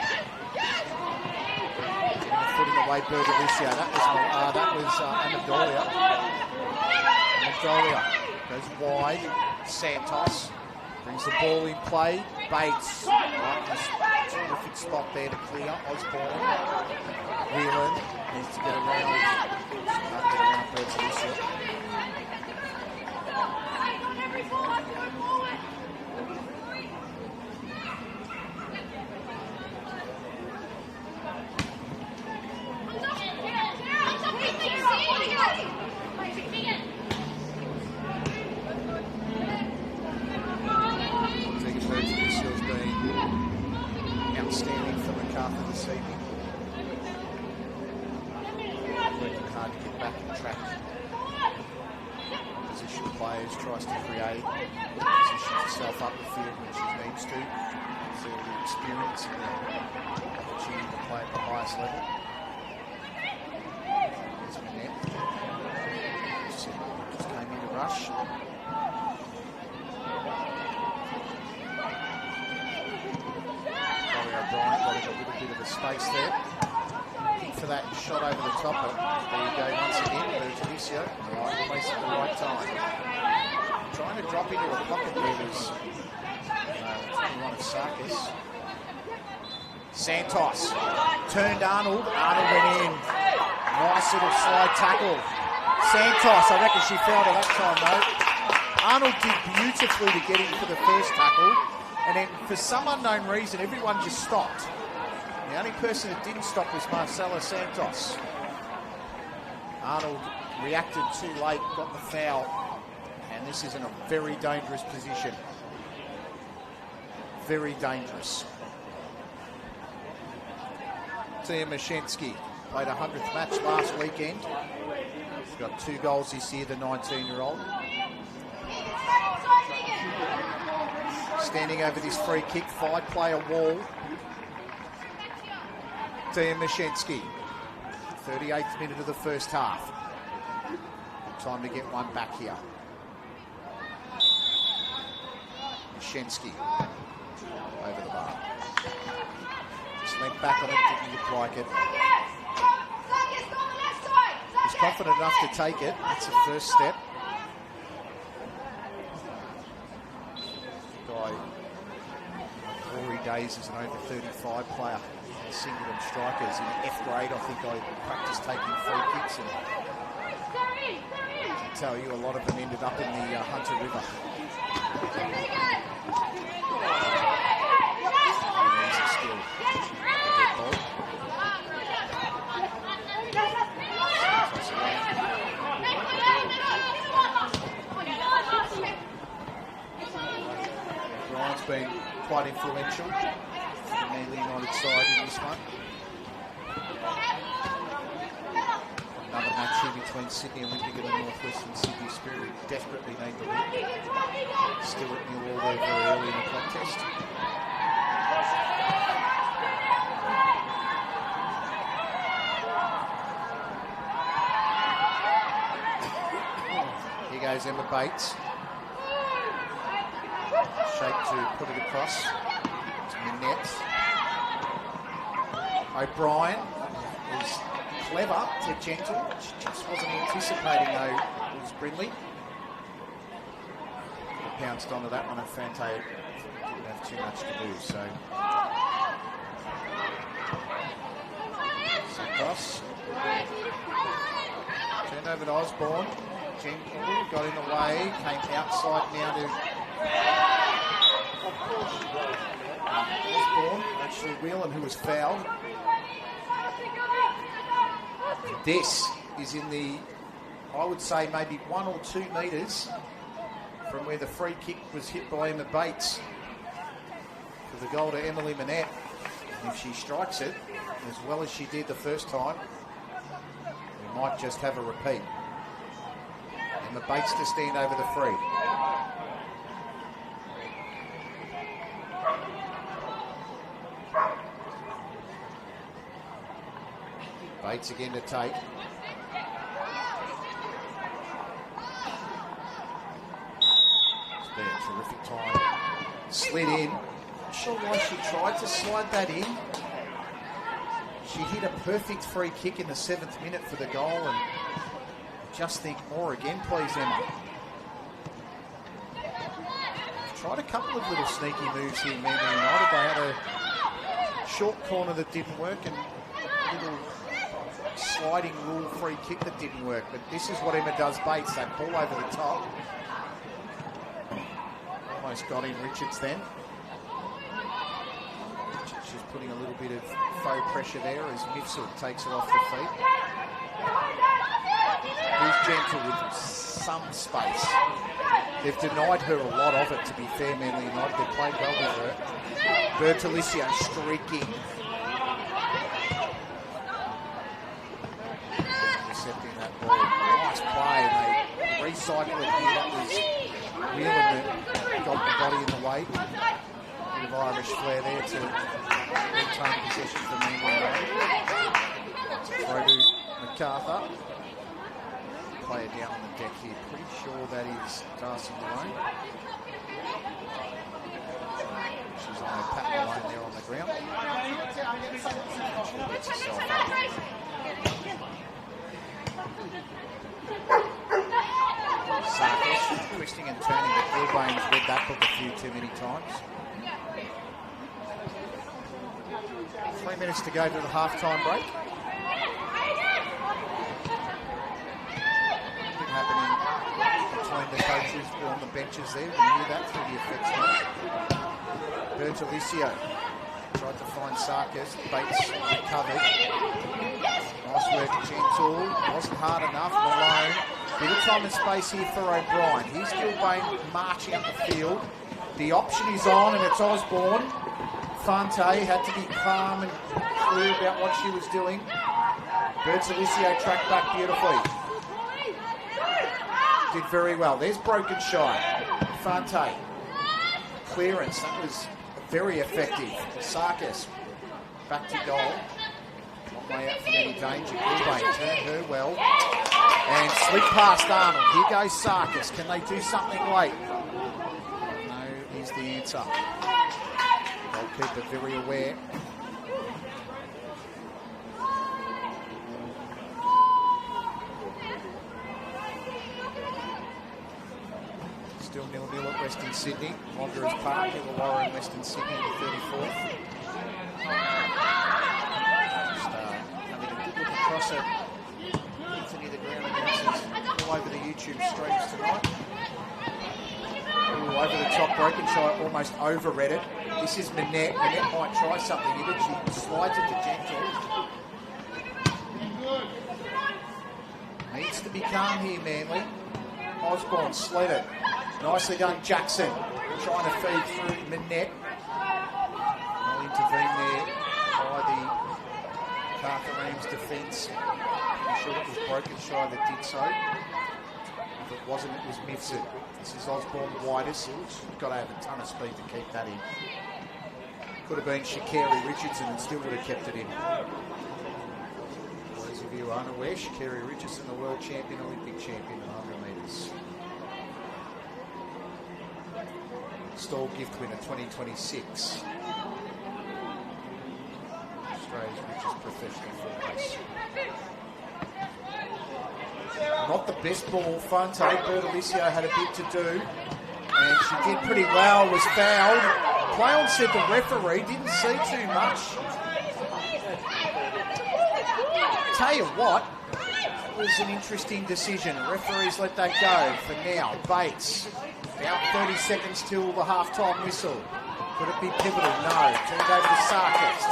Getting a foot in the way, Bergalicio. That was Amendolia. Amendolia goes wide. Santos. Brings the ball in play. Bates. Terrific spot there to clear. Osborne. Whelan needs to get around. Can't get around Bergalicio. Bergalicio's been outstanding for Macarthur this evening. Working hard to get back on track. Opposition players tries to create, positions herself up the field when she needs to. So the experience and the opportunity to play at the highest level. There's Manette. Just came in to rush. O'Brien got a little bit of a space there. Looking for that shot over the top, but there you go once again. Bergalicio, the right place at the right time. Trying to drop into a pocket there was one of Sarkis. Santos turned Arnold. Arnold went in. Nice little slide tackle. Santos, I reckon she fouled her that time though. Arnold did beautifully to get in for the first tackle. And then, for some unknown reason, everyone just stopped. The only person that didn't stop was Marcela Santos. Arnold reacted too late, got the foul, and this is in a very dangerous position. Very dangerous. Tia Mashensky played 100th match last weekend. She's got 2 goals this year, the 19-year-old. Standing over this free kick, 5-player wall. Tia Mashensky, 38th minute of the first half. Time to get one back here. Mashensky over the bar. Just leant back on it, didn't look like it. He's confident enough to take it. That's the first step. Glory days as an over 35 player. Singleton strikers in F grade. I think I practiced taking free kicks, and I can tell you a lot of them ended up in the Hunter River. Easy skill. Good ball. Brian's been quite influential for the Manly United side in this one. Another match here between Sydney Olympic and the Northwestern Sydney Spirit. Desperately need to win. Still at 0-0 there very early in the contest. Here goes Emma Bates. Shape to put it across to Manette. O'Brien is clever to gentle. She just wasn't anticipating though. It was Brindley. Pounced onto that one, and Fante didn't have too much to do. So Santos turned over to Osborne. Gentle got in the way, came outside now to Osborne, actually Whelan, who was fouled. This is in the, I would say, maybe 1 or 2 metres from where the free kick was hit by Emma Bates for the goal to Emily Manette. And if she strikes it as well as she did the first time, we might just have a repeat. Emma Bates to stand over the free. Bates again to take. It's been a terrific time. Slid in. Not sure why she tried to slide that in. She hit a perfect free kick in the 7th minute for the goal, and just think more again, please, Emma. Tried a couple of little sneaky moves here, Manly United. They had a short corner that didn't work and a little sliding rule free kick that didn't work. But this is what Emma does, Bates. That ball over the top. Almost got in Richards then. She's putting a little bit of faux pressure there as Mifsud takes her off the feet. Who's gentle with some space. They've denied her a lot of it, to be fair, Manly United. They played well with her. Bertolicio streaking. Intercepting that ball. Nice play. They recycle it here. That was Whelan that got the body in the way. Bit of Irish flair there to retain possession for Manly United. Throw to Macarthur. Player down on the deck here. Pretty sure that is Darcy Malone. She's on her Pat Malone there on the ground. She gets herself up. Sarkis twisting and turning, but Gilbane's read that book a few too many times. 3 minutes to go to the half-time break. Happening between the coaches on the benches there. We knew that through the effects of Bertolicio tried to find Sarkis. Bates recovered. Nice work, Gentle. Wasn't hard enough. Malone. Bit of time and space here for O'Brien. Here's Gilbane marching up the field. The option is on, and it's Osborne. Fante had to be calm and clear about what she was doing. Bertolicio tracked back beautifully. Did very well. There's broken shy. Fante. Clearance. That was very effective. Sarkis. Back to goal. Long way out from any danger. Gilbane turned her well. And slip past Arnold. Here goes Sarkis. Can they do something late? No is the answer. Goalkeeper very aware. Still 0-0 at Western Sydney. Wanderers Park, Illawarra and Western Sydney in the 34th. Just having a good look across at Anthony the ground announcers all over the YouTube streams tonight. Ooh, over the top, broken shot, almost overread it. This is Manette. Manette might try something here, but she slides it to Gentle. Needs to be calm here, Manly. Osborne slid it. Nicely done, Jackson. Trying to feed through Manette. I'll intervene there by the Macarthur Rams defence. I'm sure it was broken shy that did so. If it wasn't, it was Mifsud. This is Osborne widest. Got to have a ton of speed to keep that in. Could have been Sha'Carri Richardson and still would have kept it in. For those of you who are unaware, Sha'Carri Richardson, the world champion, Olympic champion in 100 metres. Stall gift winner 2026. Australia's richest professional full race. Not the best ball, Fante. Bertolicio had a bit to do, and she did pretty well, was fouled. Play on said the referee didn't see too much. Tell you what, it was an interesting decision. Referees let that go for now. Bates. About 30 seconds till the half-time whistle. Could it be pivotal? No. Turned over to Sarkis.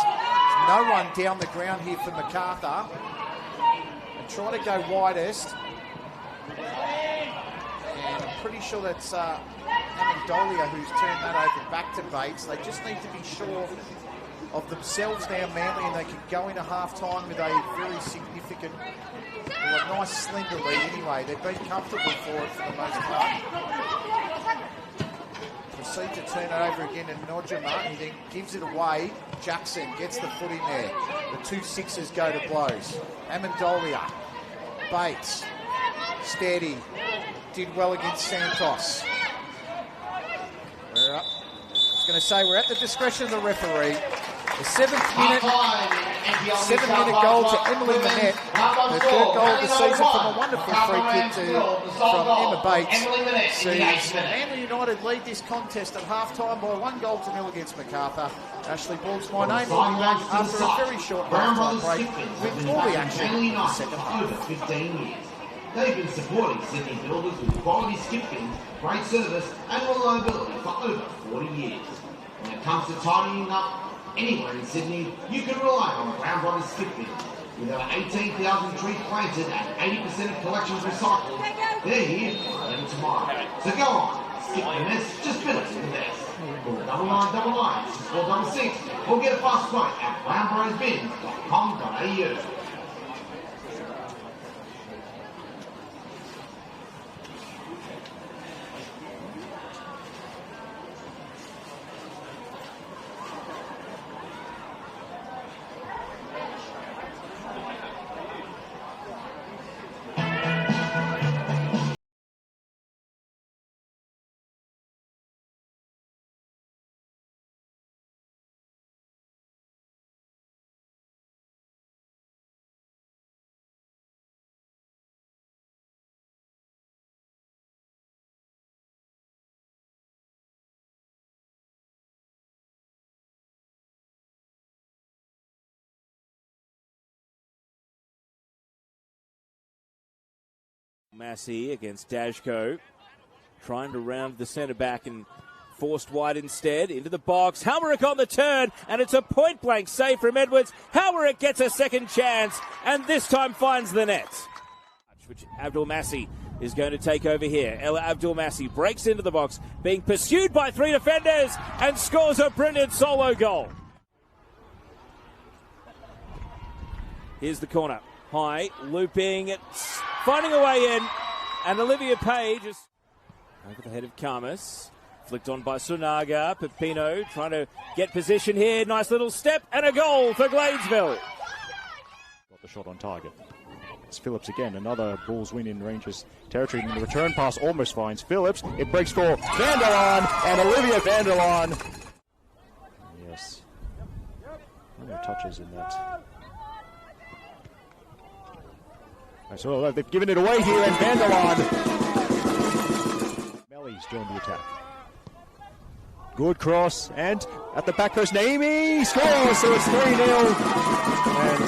no one down the ground here for Macarthur. And try to go widest. And I'm pretty sure that's Amendolia who's turned that over back to Bates. They just need to be sure of themselves now, Manly, and they can go into half-time with a very significant, well, a nice slender lead anyway. They've been comfortable for it for the most part. Proceed to turn it over again to Nojima. He then gives it away. Jackson gets the foot in there. The 2 Sixers go to blows. Amendolia, Bates, steady, did well against Santos. We're up. I was going to say we're at the discretion of the referee. The 7th minute goal to Emily Manette. Her 3rd goal of the season from a wonderful free kick from Emma Bates. Sees Manly United lead this contest at half-time by 1 goal to 0 against Macarthur. Ashley Borg's my name. We'll be back after a very short half-time break with all the action in the second half. They've been supporting Sydney builders with quality skip bins, great service and reliability for over 40 years. When it comes to tidying up anywhere in Sydney, you can rely on Brown Brothers skip bins. With over 18,000 trees planted and 80% of collections recycled, they're here for them tomorrow. So go on, skip the mess, just fill it to the best. Call 9999 6466 or get a fast quote at brownbrothersbins.com.au. Massey against Dashko, trying to round the centre back and forced wide instead into the box. Halmerick on the turn, and it's a point blank save from Edwards. Halmerick gets a second chance, and this time finds the net, which Abdul Massey is going to take over here. Ella Abdul Massey breaks into the box, being pursued by 3 defenders, and scores a brilliant solo goal. Here's the corner. High, looping, it's finding a way in, and Olivia Page is over the head of Karmas. Flicked on by Sunaga. Pepino trying to get position here. Nice little step, and a goal for Gladesville. Got the shot on target. It's Phillips again, another Bulls win in Rangers territory, and the return pass almost finds Phillips. It breaks for Vanderlaan, and Olivia Vanderlaan. Yes. No touches in that. So they've given it away here, and Vanderlaan. Melly's joined the attack. Good cross, and at the back post, Naimi scores, so it's 3-0. And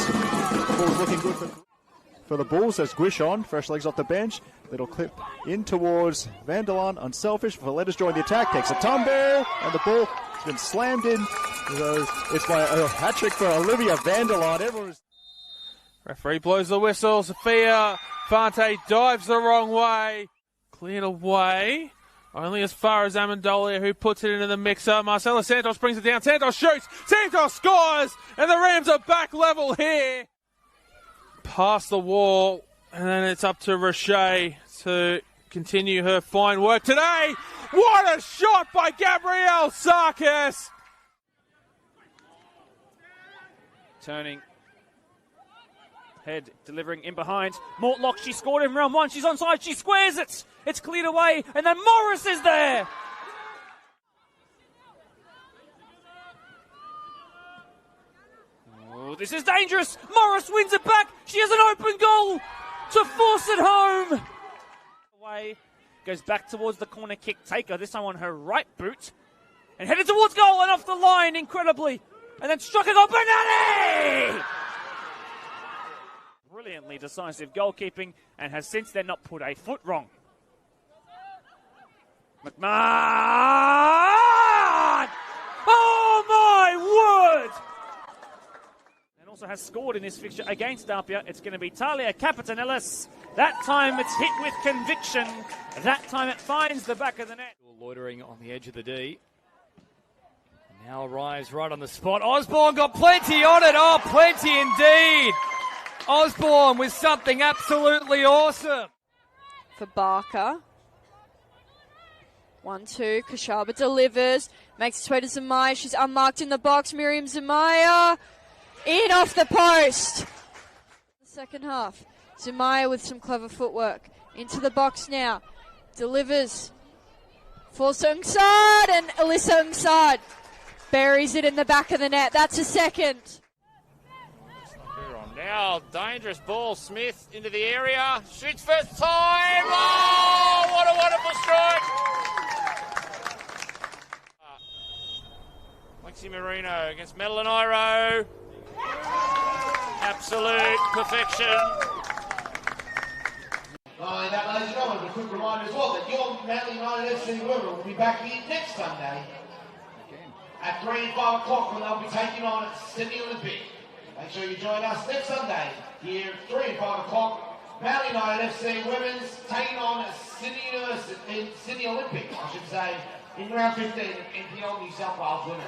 the ball's looking good for the Bulls as Guishon, fresh legs off the bench. Little clip in towards Vanderlaan, unselfish. Valletta's joined the attack, takes a tumble, and the ball has been slammed in. So it's by a hat-trick for Olivia Vanderlaan. Everyone's Referee blows the whistle. Sophia Fante dives the wrong way. Cleared away. Only as far as Amendolia, who puts it into the mixer. Marcela Santos brings it down. Santos shoots. Santos scores. And the Rams are back level here. Past the wall. And then it's up to Roche to continue her fine work today. What a shot by Gabrielle Sarkis. Turning. Head delivering in behind. Mortlock, she scored in round 1. She's onside. She squares it. It's cleared away. And then Morris is there. Oh, this is dangerous. Morris wins it back. She has an open goal to force it home. Away. Goes back towards the corner kick taker. This time on her right boot. And headed towards goal and off the line incredibly. And then struck a goal. Benelli! Brilliantly decisive goalkeeping, and has since then not put a foot wrong. McMahon! Oh my word! Also has scored in this fixture against Apia. It's going to be Talia Capitanellis. That time it's hit with conviction. That time it finds the back of the net. Loitering on the edge of the D. Now arrives right on the spot. Osborne got plenty on it. Oh, plenty indeed. Osborne with something absolutely awesome. For Barker. 1-2. Kashaba delivers. Makes its way to Zamaya. She's unmarked in the box. Miriam Zamaya. In off the post. The second half. Zamaya with some clever footwork. Into the box now. Delivers. For Sungsad. And Alyssa Sungsad buries it in the back of the net. That's a second. Now, dangerous ball. Smith into the area. Shoots first time. Oh, what a wonderful strike. Lexi Marino against Madeline Iro. Absolute perfection. That, ladies and gentlemen, a quick reminder as well that your Manly United FC women will be back here next Sunday at 3 and 5 o'clock when they'll be taking on Sydney Olympic. Make sure you join us next Sunday here at 3 and 5 o'clock. Manly United FC Women's taking on Sydney Olympic, I should say, in round 15 of NPL New South Wales Women.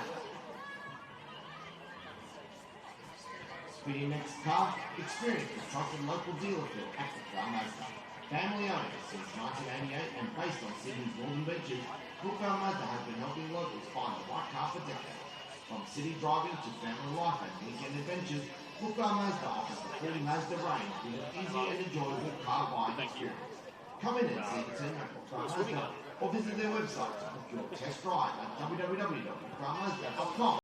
For your next car, experience the trusted local dealership at the Car Mazda. Family owned since 1988 and based on Sydney's northern beaches, Brookvale Mazda has been helping locals find the right car for decades. From city driving to family life and weekend adventures, Brookvale Mazda offers the full Mazda range with an easy and enjoyable car buying experience. Come in and see the team at Brookvale Mazda or visit their website to book your test drive at www.brookvalemazda.com.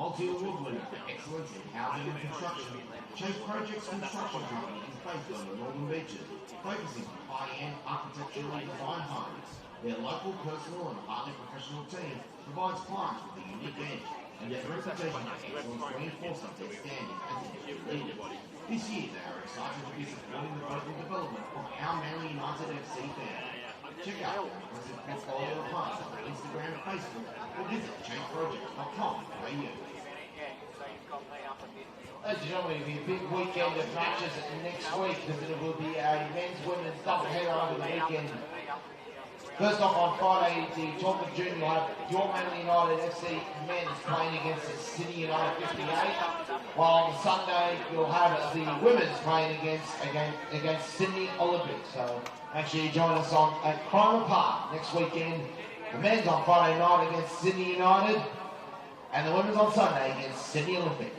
multi-award winner for excellence in housing and construction, Chase Projects Construction Company is based on the Northern Beaches, focusing on high-end architectural and design homes. Their local, personal and highly professional team provides clients with a unique edge, and their reputation for excellence reinforces their standing as industry leaders. This year, they are excited to be supporting the growth and development of our Manly United FC family. Check out their impressive portfolio of homes on Instagram, Facebook, or visit chainprojects.com.au. Ladies and gentlemen, it'll be a big weekend of matches next week because it will be a men's, women's doubleheader over the weekend. First off, on Friday, the Talbot Junior will have your Manly United FC men's playing against the Sydney United 58, while on Sunday you'll have the women's playing against Sydney Olympics. So make sure you join us at Cromer Park next weekend. The men's on Friday night against Sydney United, and the women's on Sunday against Sydney Olympic.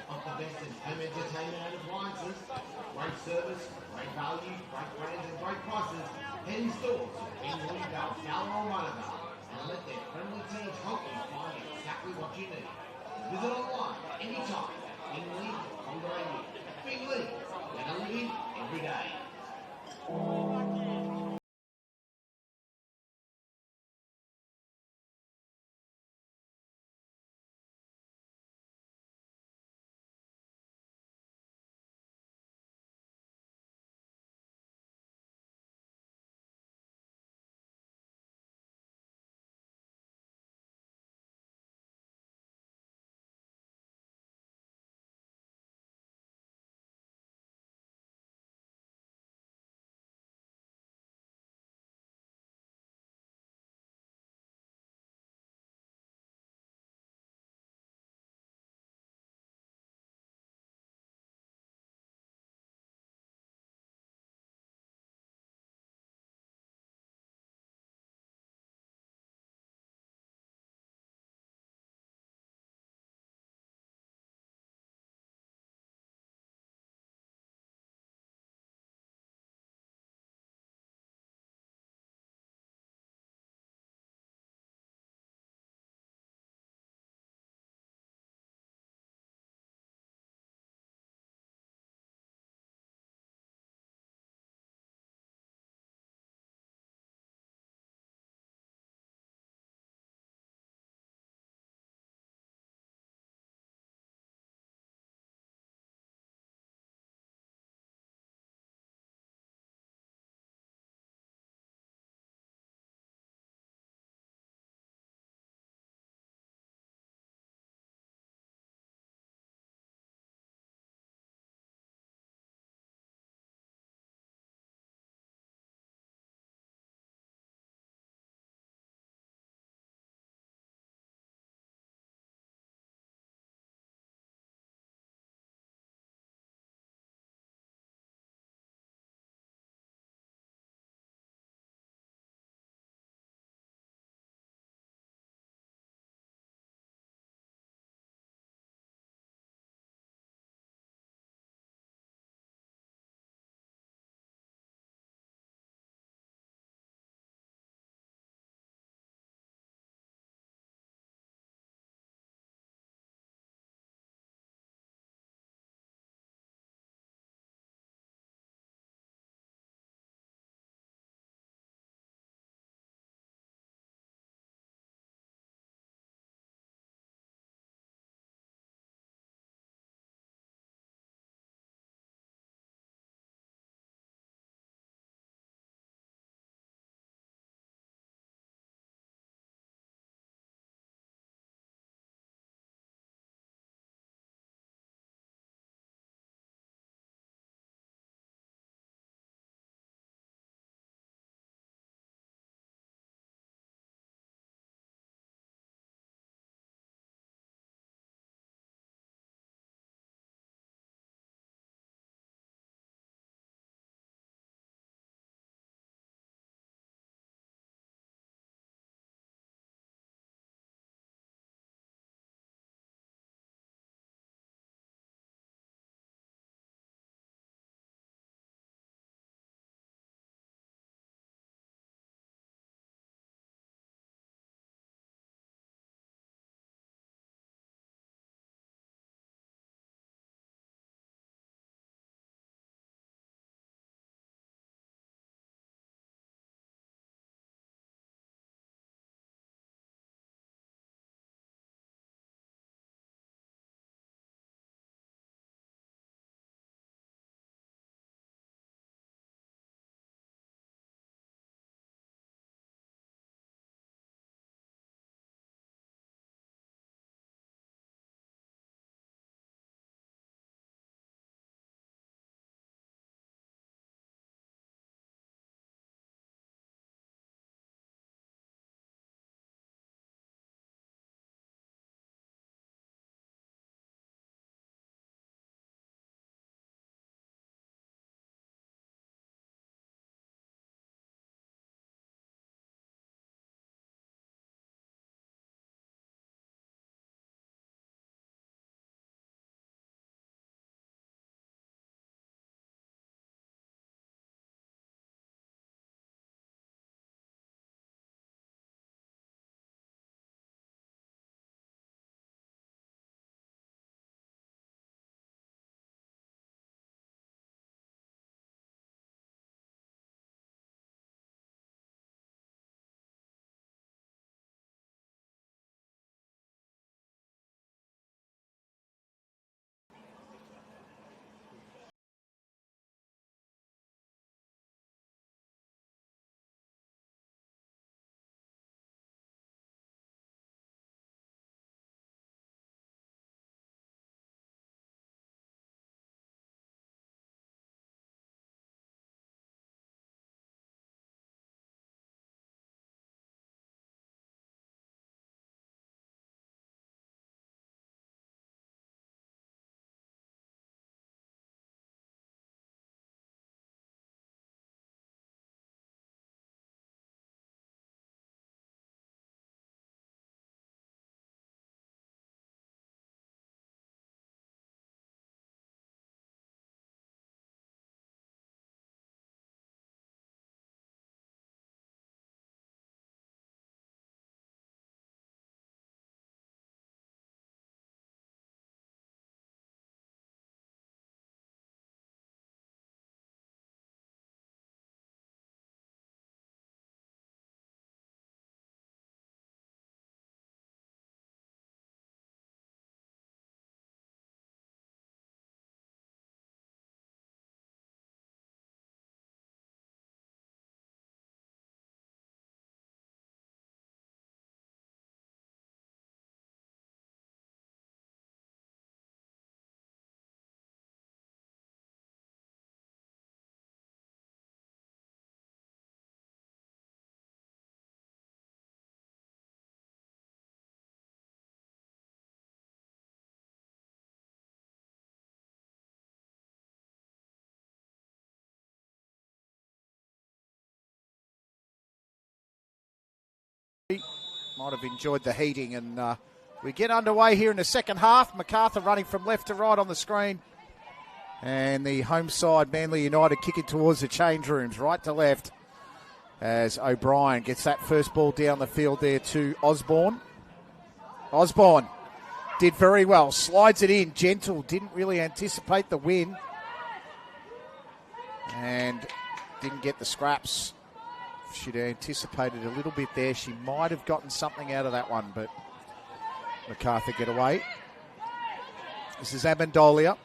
The best in home entertainment and appliances, great service, great value, great brands and great prices. Head in stores in Louisville, Fowler or Monavale, and let their friendly teams help you find exactly what you need. Visit online anytime in Lee.com.au. Big Lee, better living every day. might have enjoyed the heating. And we get underway here in the second half. Macarthur running from left to right on the screen. And the home side, Manly United, kicking towards the change rooms, right to left, as O'Brien gets that first ball down the field there to Osborne. Osborne did very well, slides it in, gentle, didn't really anticipate the win, and didn't get the scraps. She'd anticipated a little bit there. She might have gotten something out of that one, but Macarthur get away. This is Amendolia.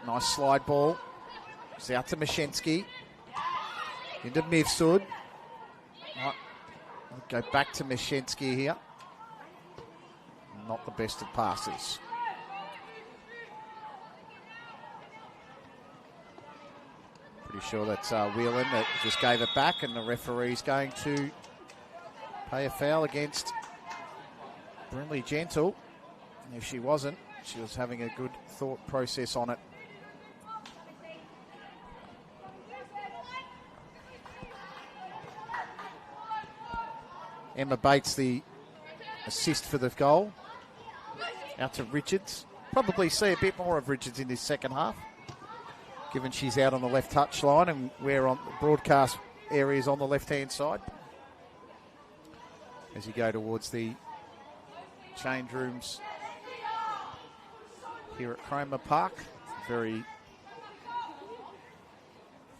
Nice slide ball. It's out to Mashensky. Into Mifsud. Might go back to Mashensky here. Not the best of passes. Pretty sure that's Whelan that just gave it back, and the referee's going to pay a foul against Brinley Gentle. If she wasn't, she was having a good thought process on it. Emma Bates, the assist for the goal. Out to Richards. Probably see a bit more of Richards in this second half, given she's out on the left touch line and we're on the broadcast areas on the left-hand side. As you go towards the change rooms here at Cromer Park. Very,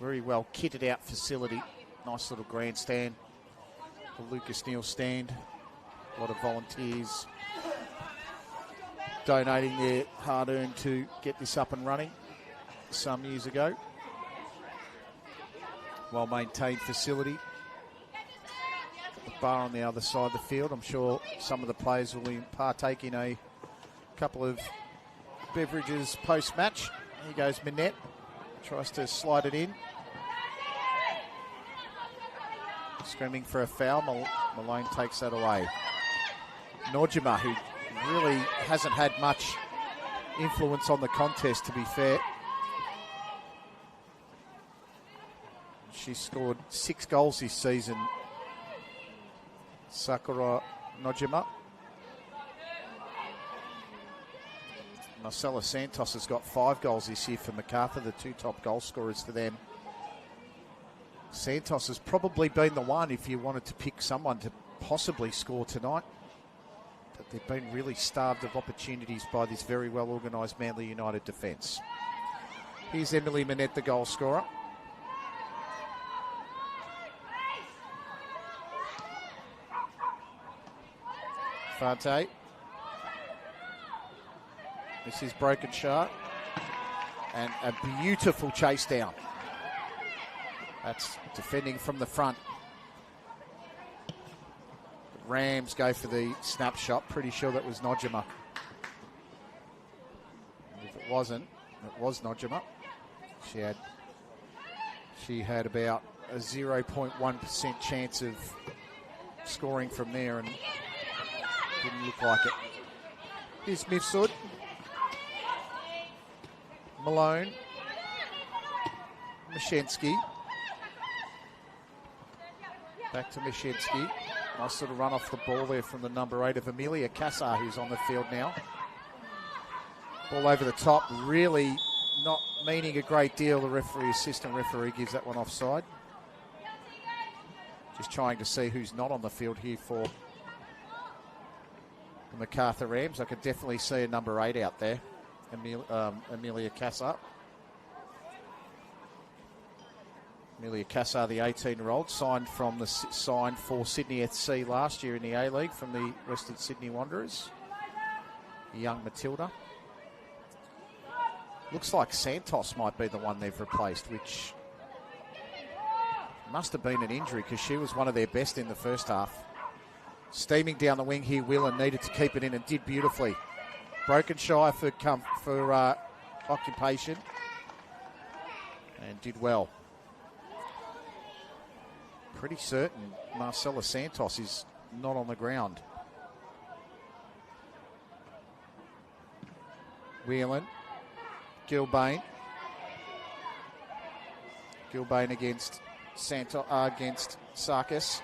very well kitted out facility. Nice little grandstand. The Lucas Neal stand. A lot of volunteers donating their hard-earned to get this up and running some years ago. Well-maintained facility. The bar on the other side of the field. I'm sure some of the players will partake in a couple of beverages post-match. Here goes Minette. Tries to slide it in. Screaming for a foul. Malone takes that away. Nojima, who really hasn't had much influence on the contest, to be fair. She's scored 6 goals this season. Sakura Nojima. Marcella Santos has got 5 goals this year for Macarthur, the 2 top goal scorers for them. Santos has probably been the one if you wanted to pick someone to possibly score tonight. But they've been really starved of opportunities by this very well organised Manly United defence. Here's Emily Minette, the goal scorer. Fante. This is broken shot. And a beautiful chase down. That's defending from the front. The Rams go for the snapshot. Pretty sure that was Nojima. If it wasn't, it was Nojima. She had about a 0.1% chance of scoring from there and didn't look like it. Here's Mifsud. Malone. Mashensky. Back to Mashensky. Nice little run off the ball there from the number 8 of Amelia Cassar, who's on the field now. Ball over the top, really not meaning a great deal. The assistant referee gives that one offside. Just trying to see who's not on the field here for the Macarthur Rams. I could definitely see a number 8 out there, Amelia Cassar. Amelia Cassar, the 18-year-old, signed for Sydney FC last year in the A-League from the Western Sydney Wanderers. The young Matilda. Looks like Santos might be the one they've replaced, which must have been an injury because she was one of their best in the first half. Steaming down the wing here, Whelan needed to keep it in and did beautifully. Broken shy for occupation and did well. Pretty certain Marcella Santos is not on the ground. Whelan. Gilbane. Gilbane against Sarkis.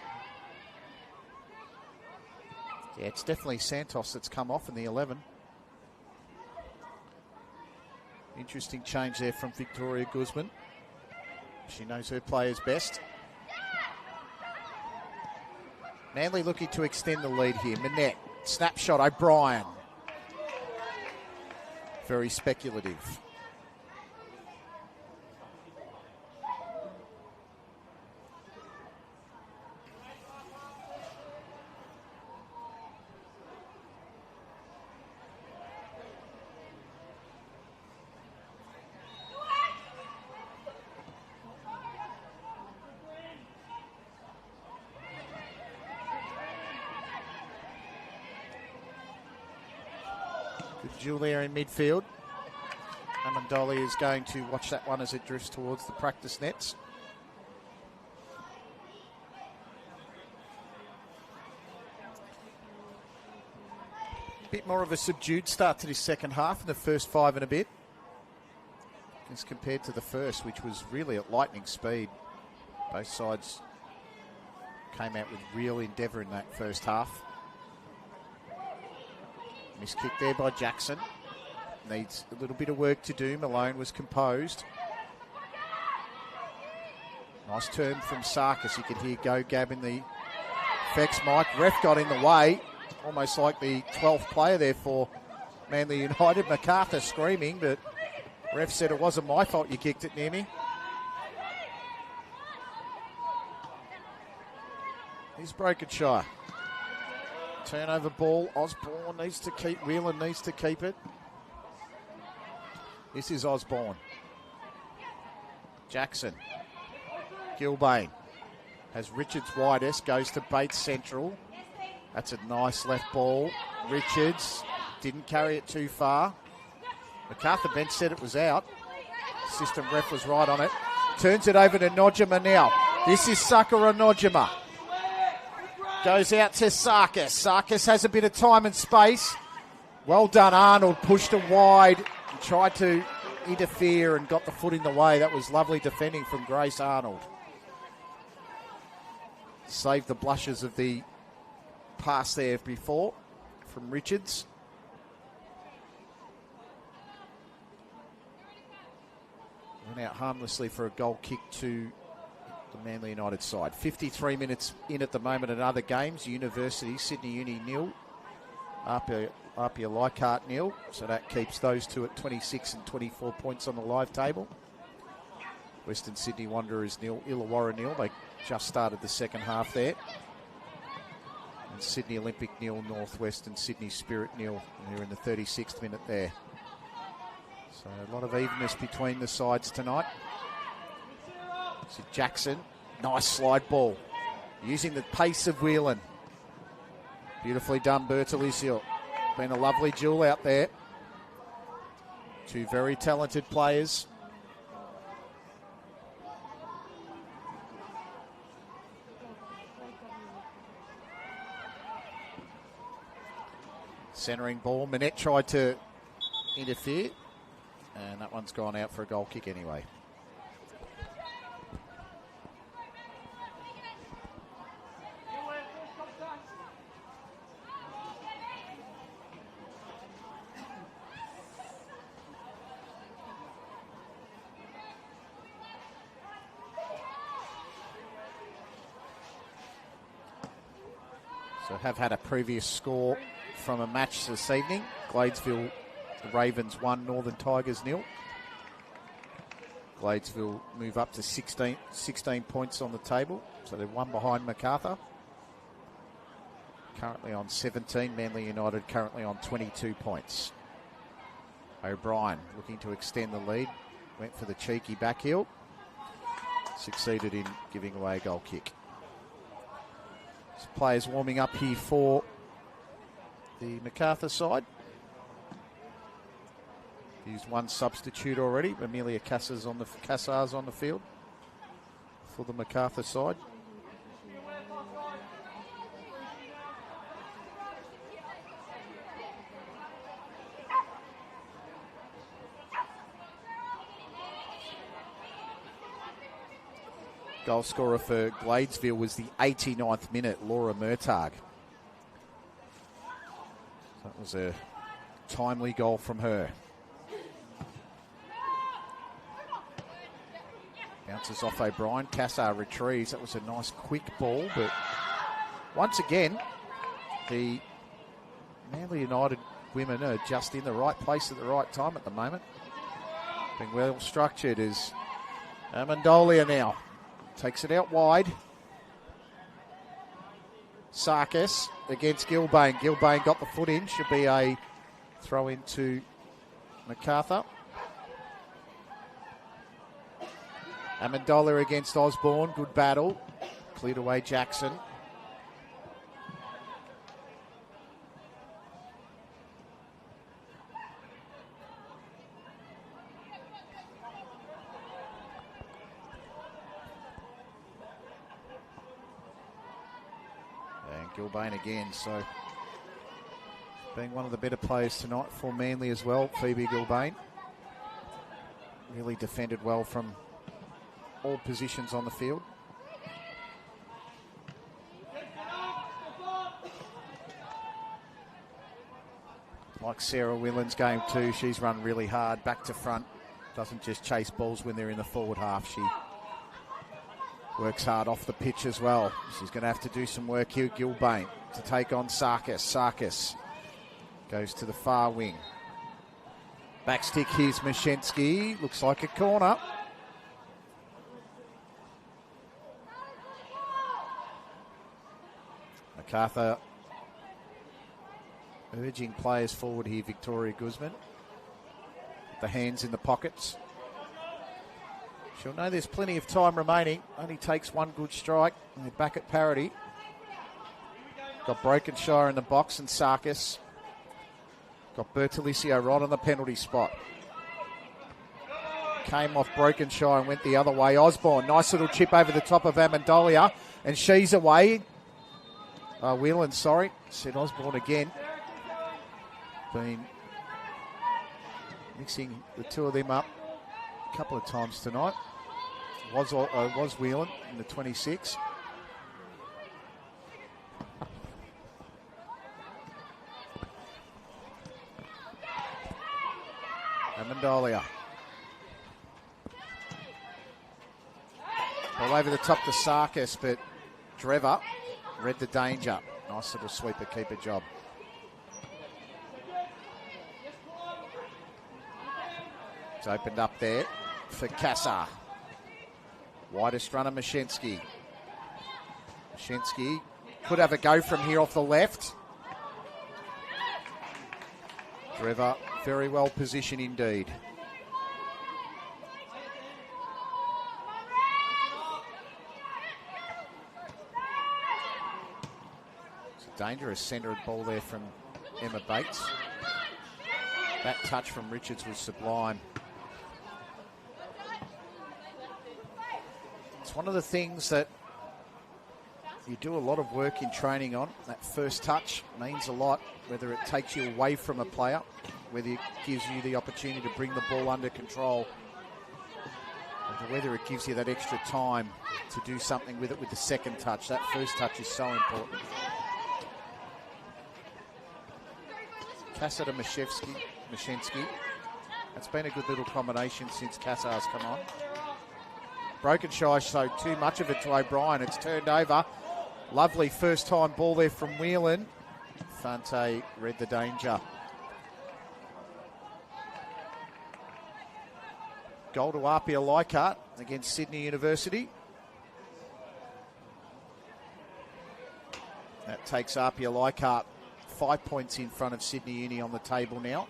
Yeah, it's definitely Santos that's come off in the 11. Interesting change there from Victoria Guzman. She knows her players best. Manly looking to extend the lead here. Manette, snapshot, O'Brien. Very speculative. Julia in midfield. Amandoli is going to watch that one as it drifts towards the practice nets. Bit more of a subdued start to this second half in the first 5 and a bit, as compared to the first, which was really at lightning speed. Both sides came out with real endeavour in that first half. Miss kick there by Jackson. Needs a little bit of work to do. Malone was composed. Nice turn from Sarkis. You can hear Go Gab in the effects mic. Ref got in the way. Almost like the 12th player there for Manly United. Macarthur screaming, but ref said it wasn't my fault you kicked it near me. Here's Brokenshire. Turnover ball. Osborne needs to keep. Whelan needs to keep it. This is Osborne. Jackson. Gilbane has Richards widest. Goes to Bates central. That's a nice left ball. Richards didn't carry it too far. Macarthur bench said it was out. Assistant ref was right on it. Turns it over to Nojima now. This is Sakura Nojima. Goes out to Sarkis. Sarkis has a bit of time and space. Well done, Arnold. Pushed it wide and tried to interfere and got the foot in the way. That was lovely defending from Grace Arnold. Saved the blushes of the pass there before from Richards. Went out harmlessly for a goal kick to the Manly United side. 53 minutes in at the moment in other games. University, Sydney Uni 0. Apia Leichhardt 0. So that keeps those two at 26 and 24 points on the live table. Western Sydney Wanderers 0. Illawarra 0. They just started the second half there. And Sydney Olympic 0. Northwest and Sydney Spirit 0. And they're in the 36th minute there. So a lot of evenness between the sides tonight. So Jackson, nice slide ball. Using the pace of Whelan. Beautifully done, Bertolizio. Been a lovely duel out there. Two very talented players. Centering ball. Manette tried to interfere. And that one's gone out for a goal kick anyway. So have had a previous score from a match this evening. Gladesville, the Ravens 1, Northern Tigers 0. Gladesville move up to 16 points on the table. So they're one behind Macarthur. Currently on 17. Manly United currently on 22 points. O'Brien looking to extend the lead. Went for the cheeky back heel. Succeeded in giving away a goal kick. So players warming up here for the Macarthur side. Used one substitute already. Amelia Cassar's on the field for the Macarthur side. Goal scorer for Gladesville was the 89th minute, Laura Murtagh. That was a timely goal from her. Bounces off O'Brien. Cassar retrieves. That was a nice quick ball, but once again, the Manly United women are just in the right place at the right time at the moment. Being well structured is Amendolia now. Takes it out wide. Sarkis against Gilbane. Gilbane got the foot in. Should be a throw into Macarthur. Amendolia against Osborne. Good battle. Cleared away Jackson. Gilbane again, so being one of the better players tonight for Manly as well, Phoebe Gilbane. Really defended well from all positions on the field. Like Sarah Whelan's game too, she's run really hard back to front. Doesn't just chase balls when they're in the forward half. She works hard off the pitch as well. She's going to have to do some work here, Gilbane, to take on Sarkis. Sarkis goes to the far wing. Backstick, here's Mashensky. Looks like a corner. Macarthur urging players forward here, Victoria Guzman. The hands in the pockets. She'll know there's plenty of time remaining. Only takes one good strike. And they're back at parity. Got Brokenshire in the box and Sarkis. Got Bertolicio right on the penalty spot. Came off Brokenshire and went the other way. Osborne, nice little chip over the top of Amendolia. And she's away. Whelan, sorry. Said Osborne again. Been mixing the two of them up a couple of times tonight. Was Whelan in the 26. Amendolia. All over the top to Sarkis, but Drever read the danger. Nice little sweeper keeper job. It's opened up there for Cassar. Widest runner, Mashensky. Mashensky could have a go from here off the left. Drever, very well positioned indeed. It's a dangerous centred ball there from Emma Bates. That touch from Richards was sublime. It's one of the things that you do a lot of work in training on. That first touch means a lot, whether it takes you away from a player, whether it gives you the opportunity to bring the ball under control, or whether it gives you that extra time to do something with it with the second touch. That first touch is so important. Cassar to Mashensky. That's been a good little combination since Cassar's come on. Brokenshire showed too much of it to O'Brien. It's turned over. Lovely first time ball there from Whelan. Fante read the danger. Goal to Apia Leichhardt against Sydney University. That takes Apia Leichhardt 5 points in front of Sydney Uni on the table now.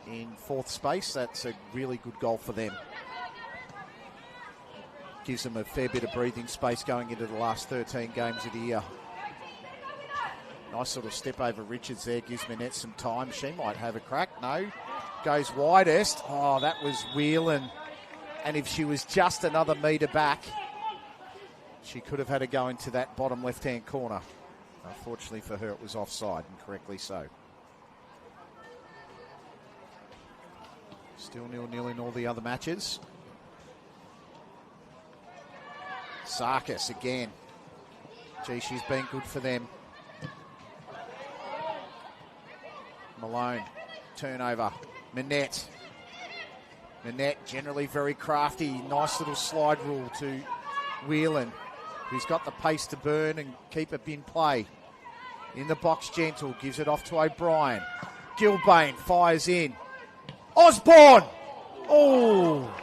In fourth space, that's a really good goal for them. Gives them a fair bit of breathing space going into the last 13 games of the year. Nice little step over Richards there, gives Manette some time. She might have a crack. No, goes widest. Oh, that was Whelan. And if she was just another metre back, she could have had a go into that bottom left-hand corner. Unfortunately for her, it was offside, and correctly so. Still 0-0 in all the other matches. Sarkis again. Gee, she's been good for them. Malone, turnover. Manette generally very crafty. Nice little slide rule to Whelan, who's got the pace to burn and keep it in play. In the box, Gentle gives it off to O'Brien. Gilbane fires in. Osborne! Oh,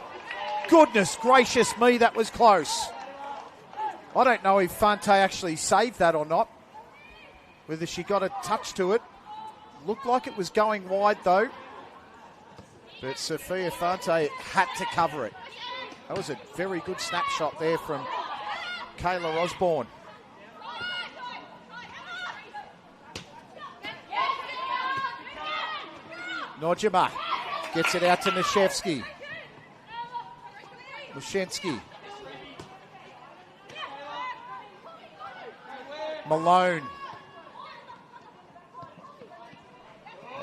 goodness gracious me, that was close. I don't know if Fante actually saved that or not. Whether she got a touch to it. Looked like it was going wide though. But Sophia Fante had to cover it. That was a very good snapshot there from Kayla Osborne. Nojima gets it out to Mashevsky. Mushensky. Malone.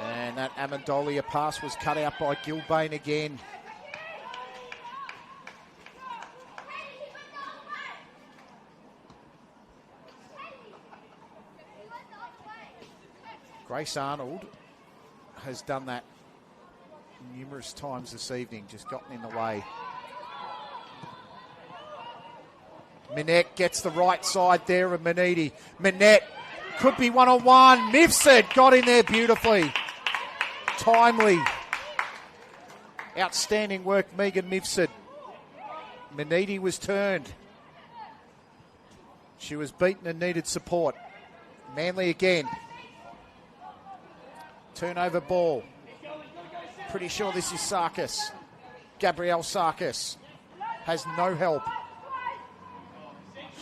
And that Amendolia pass was cut out by Gilbane again. Grace Arnold has done that numerous times this evening, just gotten in the way. Minette gets the right side there of Maniti. Minette could be one-on-one. Mifsud got in there beautifully. Timely. Outstanding work, Megan Mifsud. Maniti was turned. She was beaten and needed support. Manly again. Turnover ball. Pretty sure this is Sarkis. Gabrielle Sarkis has no help.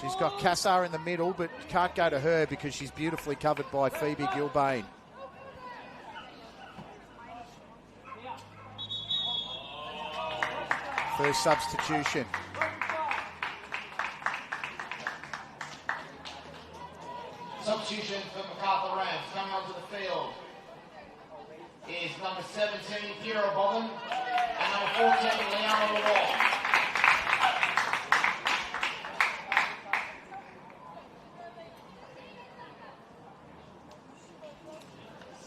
She's got Cassar in the middle, but can't go to her because she's beautifully covered by Phoebe Gilbane. First substitution. Substitution for Macarthur Rams coming onto the field is number 17, Kira Bobbin, and number 14, Liana Lawal.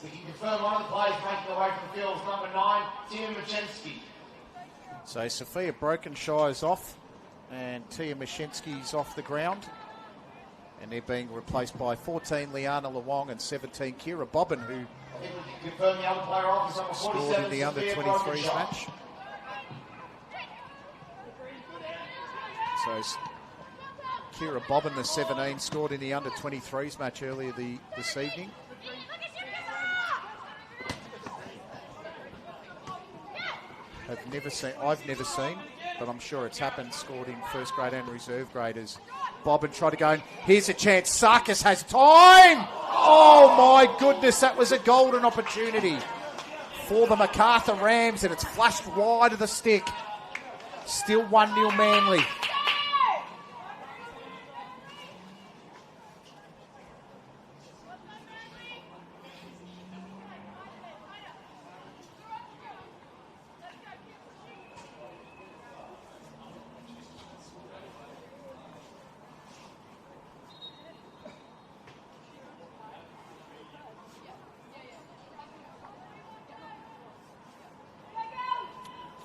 We can confirm one of the players making their way from the field is number 9, Tia Machensky. So Sophia Brokenshire's off and Tia Machensky's off the ground. And they're being replaced by 14 Liana Lawong and 17 Kira Bobbin, who confirm the other player off is number 47, scored in the under-23s match. So Kira Bobbin, the 17, scored in the under-23s match earlier this evening. I've never seen, but I'm sure it's happened, scored in first grade and reserve grade as Bobbin tried to go in. Here's a chance. Sarkis has time. Oh my goodness, that was a golden opportunity for the Macarthur Rams, and it's flashed wide of the stick. Still 1-0 Manly.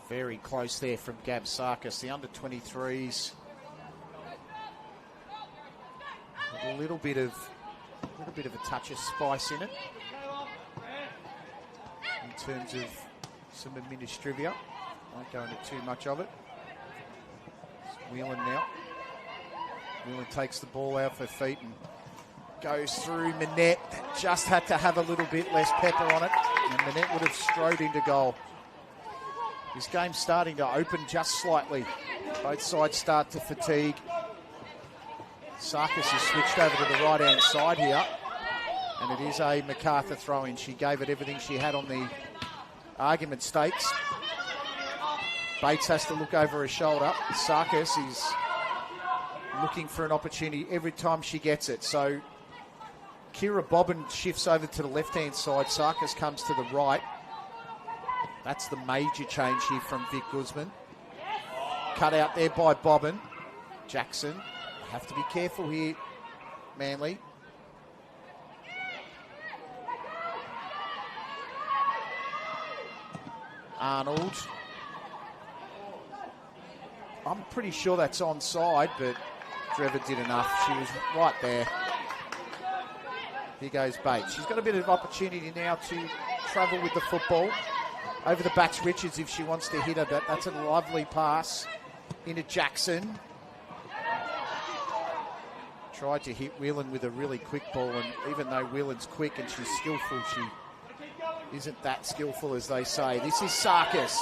Very close there from Gab Sarkis. The under-23s, a little bit of a touch of spice in it in terms of some administrivia. Won't go into too much of it. It's Whelan now. Whelan takes the ball out for feet and goes through. Manette just had to have a little bit less pepper on it, and Manette would have strode into goal. This game's starting to open just slightly. Both sides start to fatigue. Sarkis has switched over to the right-hand side here. And it is a Macarthur throw-in. She gave it everything she had on the argument stakes. Bates has to look over her shoulder. Sarkis is looking for an opportunity every time she gets it. So Kira Bobbin shifts over to the left-hand side. Sarkis comes to the right. That's the major change here from Vic Guzman. Cut out there by Bobbin. Jackson, have to be careful here, Manly. Arnold. I'm pretty sure that's onside, but Trevor did enough. She was right there. Here goes Bates. She's got a bit of opportunity now to travel with the football. Over the back's Richards if she wants to hit her, but that's a lovely pass into Jackson. Tried to hit Whelan with a really quick ball, and even though Whelan's quick and she's skillful, she isn't that skillful as they say. This is Sarkis.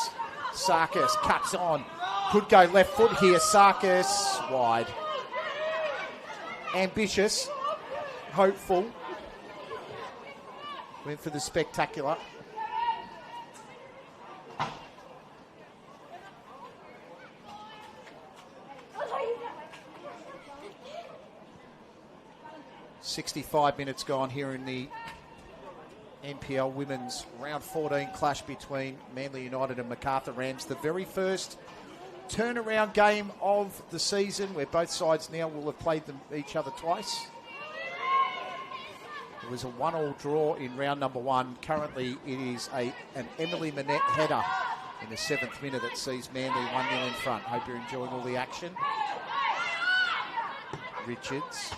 Sarkis cuts on. Could go left foot here. Sarkis wide. Ambitious. Hopeful. Went for the spectacular. .65 minutes gone here in the NPL Women's Round 14 clash between Manly United and Macarthur Rams. The very first turnaround game of the season, where both sides now will have played each other twice. It was a 1-1 draw in round number 1. Currently it is an Emily Manette header in the 7th minute that sees Manly 1-0 in front. Hope you're enjoying all the action. Richards.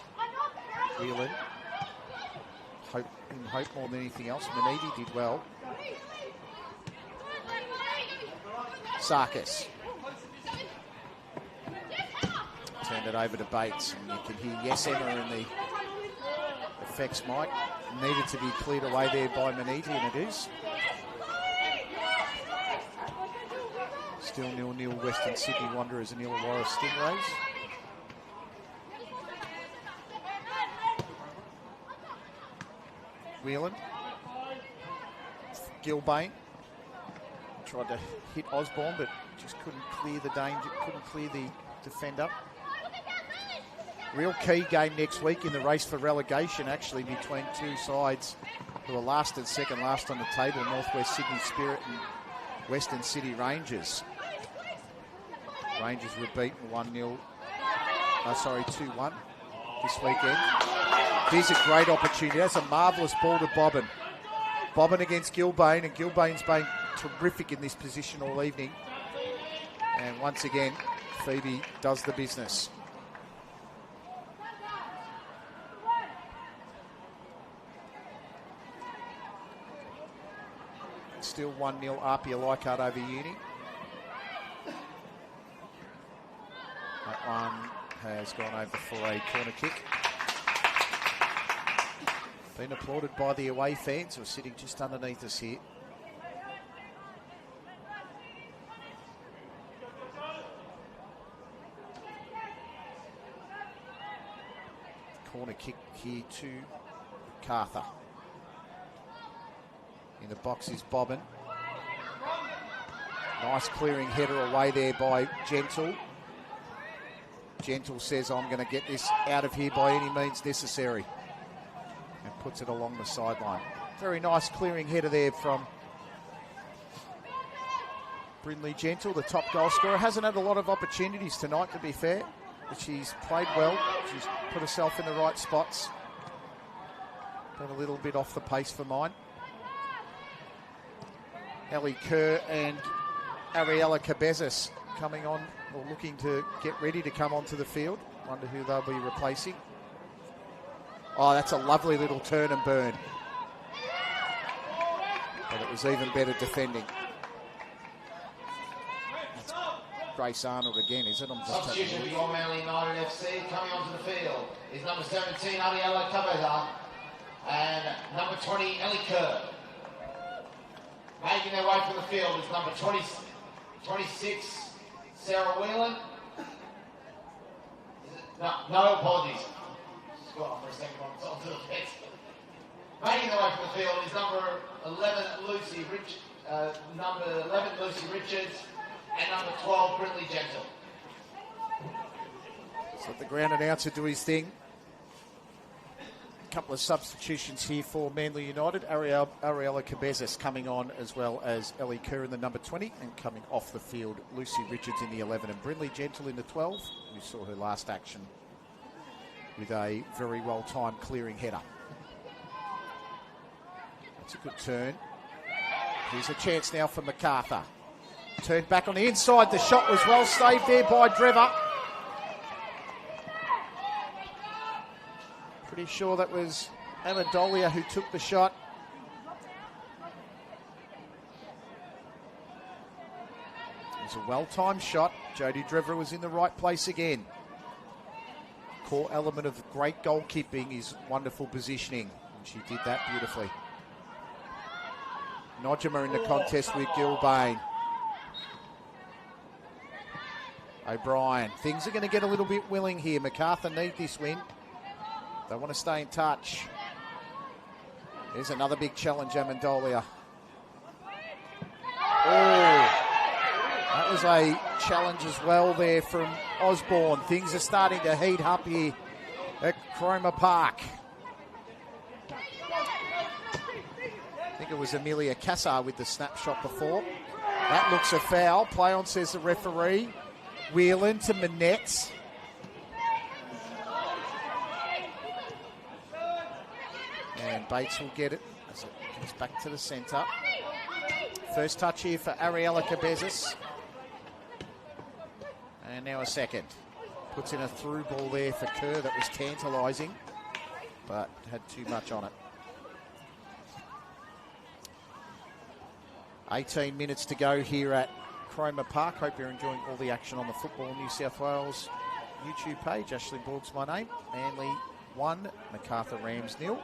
Whelan. Hope more than anything else. Manidi did well. Sarkis. Turned it over to Bates. And you can hear Yes Emma in the effects mic. Needed to be cleared away there by Manidi, and it is. Still 0-0 Western Sydney Wanderers and Illawarra Stingrays. Whelan. Gilbane. Tried to hit Osborne, but just couldn't clear the danger, couldn't clear the defender. Real key game next week in the race for relegation, actually, between two sides who are last and second last on the table, Northwest Sydney Spirit and Western City Rangers. Rangers were beaten 2-1 this weekend. Here's a great opportunity. That's a marvellous ball to Bobbin. Bobbin against Gilbane, and Gilbane's been terrific in this position all evening. And once again, Phoebe does the business. Still 1-0 Apia Leichhardt over Uni. That one has gone over for a corner kick. Been applauded by the away fans who are sitting just underneath us here. Corner kick here to Macarthur. In the box is Bobbin. Nice clearing header away there by Gentle. Gentle says, I'm going to get this out of here by any means necessary. And puts it along the sideline. Very nice clearing header there from Brindley Gentle, the top goal scorer. Hasn't had a lot of opportunities tonight, to be fair, but she's played well. She's put herself in the right spots. Been a little bit off the pace for mine. Ellie Kerr and Ariella Cabezas coming on, or looking to get ready to come onto the field. Wonder who they'll be replacing. Oh, that's a lovely little turn and burn. But it was even better defending. That's Grace Arnold again, is it? I'm just substitution for Manly United FC. Coming onto the field is number 17, Ariella Cabeza, and number 20, Ellie Kerr. Making their way from the field is number 26, Sarah Whelan. No apologies. Just got on for a second onto the fence. Making their way from the field is number 11, Lucy Richards, and number 12, Brindley Gentle. So the ground announcer do his thing. Couple of substitutions here for Manly United. Ariella Cabezas coming on, as well as Ellie Kerr in the number 20, and coming off the field, Lucy Richards in the 11 and Brindley Gentle in the 12. We saw her last action with a very well-timed clearing header. That's a good turn. Here's a chance now for Macarthur. Turned back on the inside. The shot was well saved there by Drever. Pretty sure that was Amendolia who took the shot. It was a well-timed shot. Jodie Drever was in the right place again. Core element of great goalkeeping is wonderful positioning, and she did that beautifully. Nodjima in the contest with Gilbane. O'Brien. Things are going to get a little bit willing here. Macarthur need this win. They want to stay in touch. There's another big challenge, Amendolia. Oh, that was a challenge as well there from Osborne. Things are starting to heat up here at Cromer Park. I think it was Amelia Cassar with the snapshot before. That looks a foul. Play on, says the referee. Whelan to Manette. And Bates will get it as it comes back to the centre. First touch here for Ariella Cabezas. And now a second. Puts in a through ball there for Kerr that was tantalising, but had too much on it. 18 minutes to go here at Cromer Park. Hope you're enjoying all the action on the Football New South Wales YouTube page. Ashley Borg's my name. Manly 1, Macarthur Rams 0.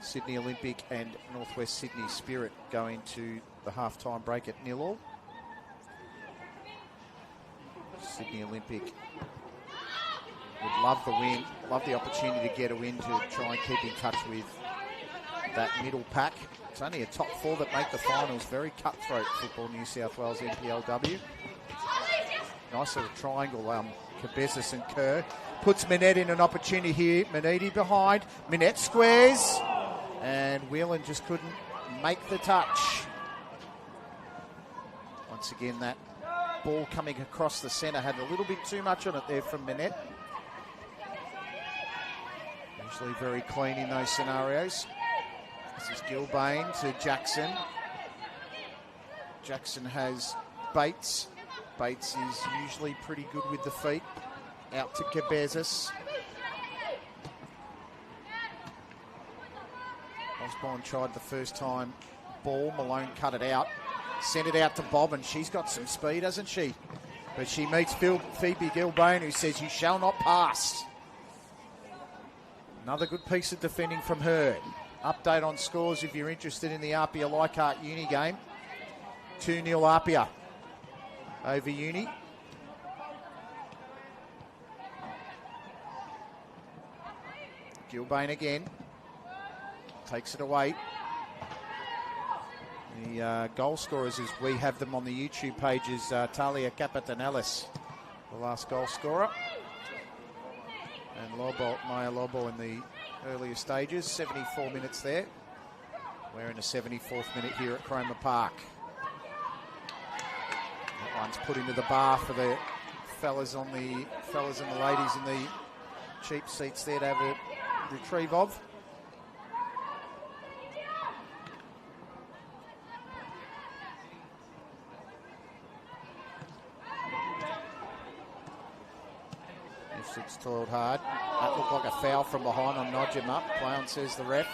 Sydney Olympic and Northwest Sydney Spirit going to the half-time break at 0-0. Sydney Olympic would love the win, love the opportunity to get a win to try and keep in touch with that middle pack. It's only a top 4 that make the finals. Very cutthroat Football New South Wales NPLW. Nice little triangle. Cabezas and Kerr. Puts Manette in an opportunity here. Maniti behind. Manette squares. And Whelan just couldn't make the touch. Once again, that ball coming across the centre had a little bit too much on it there from Manette. Usually very clean in those scenarios. This is Gilbane to Jackson. Jackson has Bates. Bates is usually pretty good with the feet. Out to Cabezas. Osborne tried the first time ball. Malone cut it out. Sent it out to Bobbin. She's got some speed, hasn't she? But she meets Phoebe Gilbane, who says, "You shall not pass." Another good piece of defending from her. Update on scores if you're interested in the Apia Leichhardt Uni game. 2-0 Apia over Uni. Gilbane again. Takes it away. The goal scorers, as we have them on the YouTube page, is Talia Capitanelis, the last goal scorer. And Maya Lobo in the earlier stages, 74 minutes there. We're in the 74th minute here at Cromer Park. That one's put into the bar for the fellas and the ladies in the cheap seats there to have a retrieve of. It's toiled hard. That looked like a foul from behind on Nodjima. Play on, says the ref.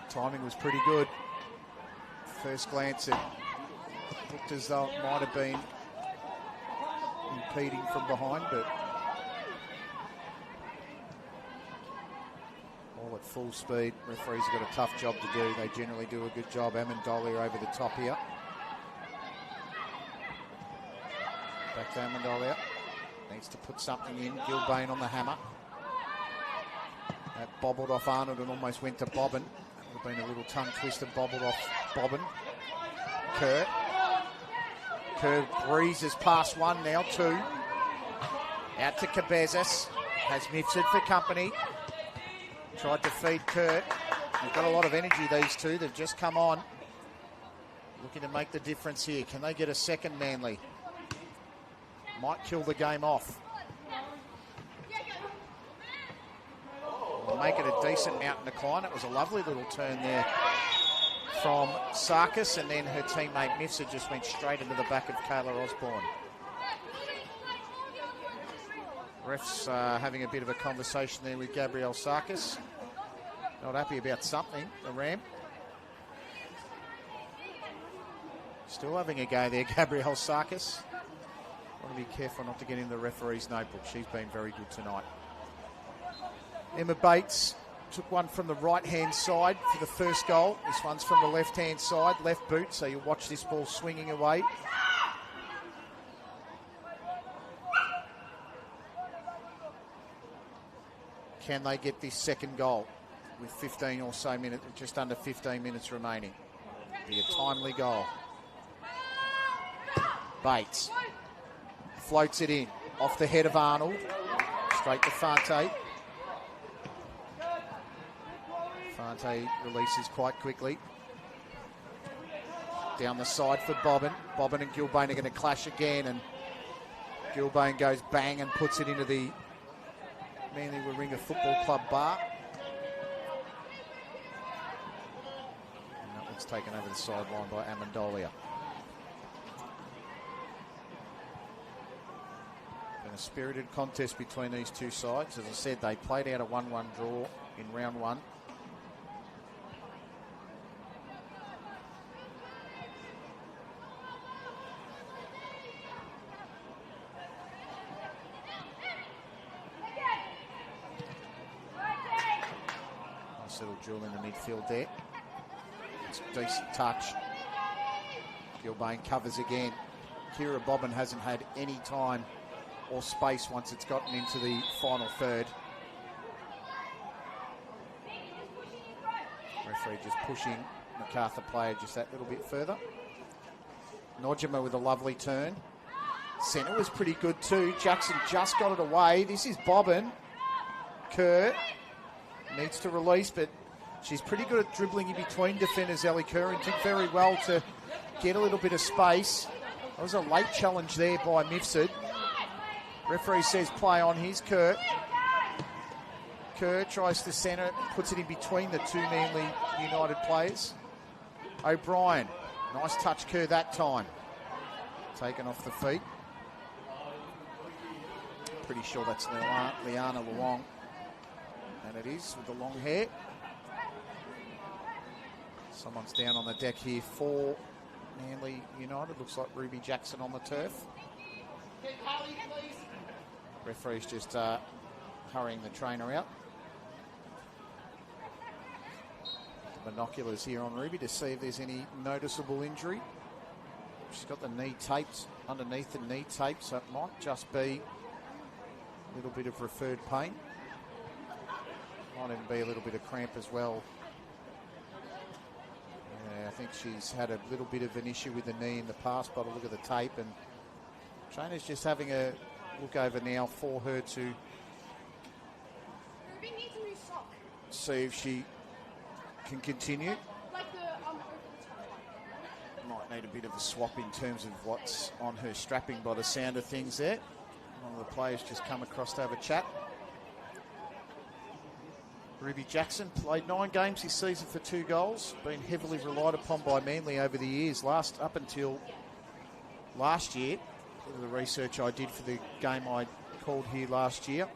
Timing was pretty good. First glance, it looked as though it might have been impeding from behind, but all at full speed. Referees have got a tough job to do. They generally do a good job. Amendolia over the top here. Back to Amendolia. Needs to put something in. Gilbane on the hammer. That bobbled off Arnold and almost went to Bobbin. That would have been a little tongue twister. Bobbled off Bobbin. Kerr breezes past one, now 2. Out to Cabezas. Has Mifsud for company. Tried to feed Kerr. They've got a lot of energy, these two. They've just come on. Looking to make the difference here. Can they get a second, Manly? Might kill the game off. make it a decent mountain decline. It was a lovely little turn there from Sarkis, and then her teammate Mifsud just went straight into the back of Kayla Osborne. Refs having a bit of a conversation there with Gabrielle Sarkis. Not happy about something, the ramp. Still having a go there, Gabrielle Sarkis. Want to be careful not to get in the referee's notebook. She's been very good tonight. Emma Bates took one from the right-hand side for the first goal. This one's from the left-hand side, left boot, so you'll watch this ball swinging away. Can they get this second goal with 15 or so minutes, just under 15 minutes remaining? Be a timely goal. Bates floats it in off the head of Arnold, straight to Fante. Fante releases quite quickly. Down the side for Bobbin. Bobbin and Gilbane are going to clash again, and Gilbane goes bang and puts it into the Manly Warringah Football Club bar. And that one's taken over the sideline by Amendolia. Been a spirited contest between these two sides. As I said, they played out a 1-1 draw in round one. Nice little jewel in the midfield there. It's a decent touch. Gilbane covers again. Kira Bobbin hasn't had any time or space once it's gotten into the final third. Referee just pushing Macarthur player just that little bit further. Nojima with a lovely turn. Centre was pretty good too. Jackson just got it away. This is Bobbin. Kerr needs to release, but she's pretty good at dribbling in between defenders, Ellie Kerr, and did very well to get a little bit of space. That was a late challenge there by Mifsud. Referee says play on. Here's Kerr. Kerr tries to centre, puts it in between the two Manly United players. O'Brien, nice touch Kerr that time. Taken off the feet. Pretty sure that's Liana Luong. And it is with the long hair. Someone's down on the deck here for Manly United. Looks like Ruby Jackson on the turf. Referee's just hurrying the trainer out. The binoculars here on Ruby to see if there's any noticeable injury. She's got the knee taped underneath the knee tape, so it might just be a little bit of referred pain. Might even be a little bit of cramp as well. I think she's had a little bit of an issue with the knee in the past, but a look at the tape, and trainer's just having a look over now for her to see if she can continue. Might need a bit of a swap in terms of what's on her strapping by the sound of things there. One of the players just come across to have a chat. Ruby Jackson played 9 games this season for 2 goals. Been heavily relied upon by Manly over the years. Up until last year, the research I did for the game I called here last year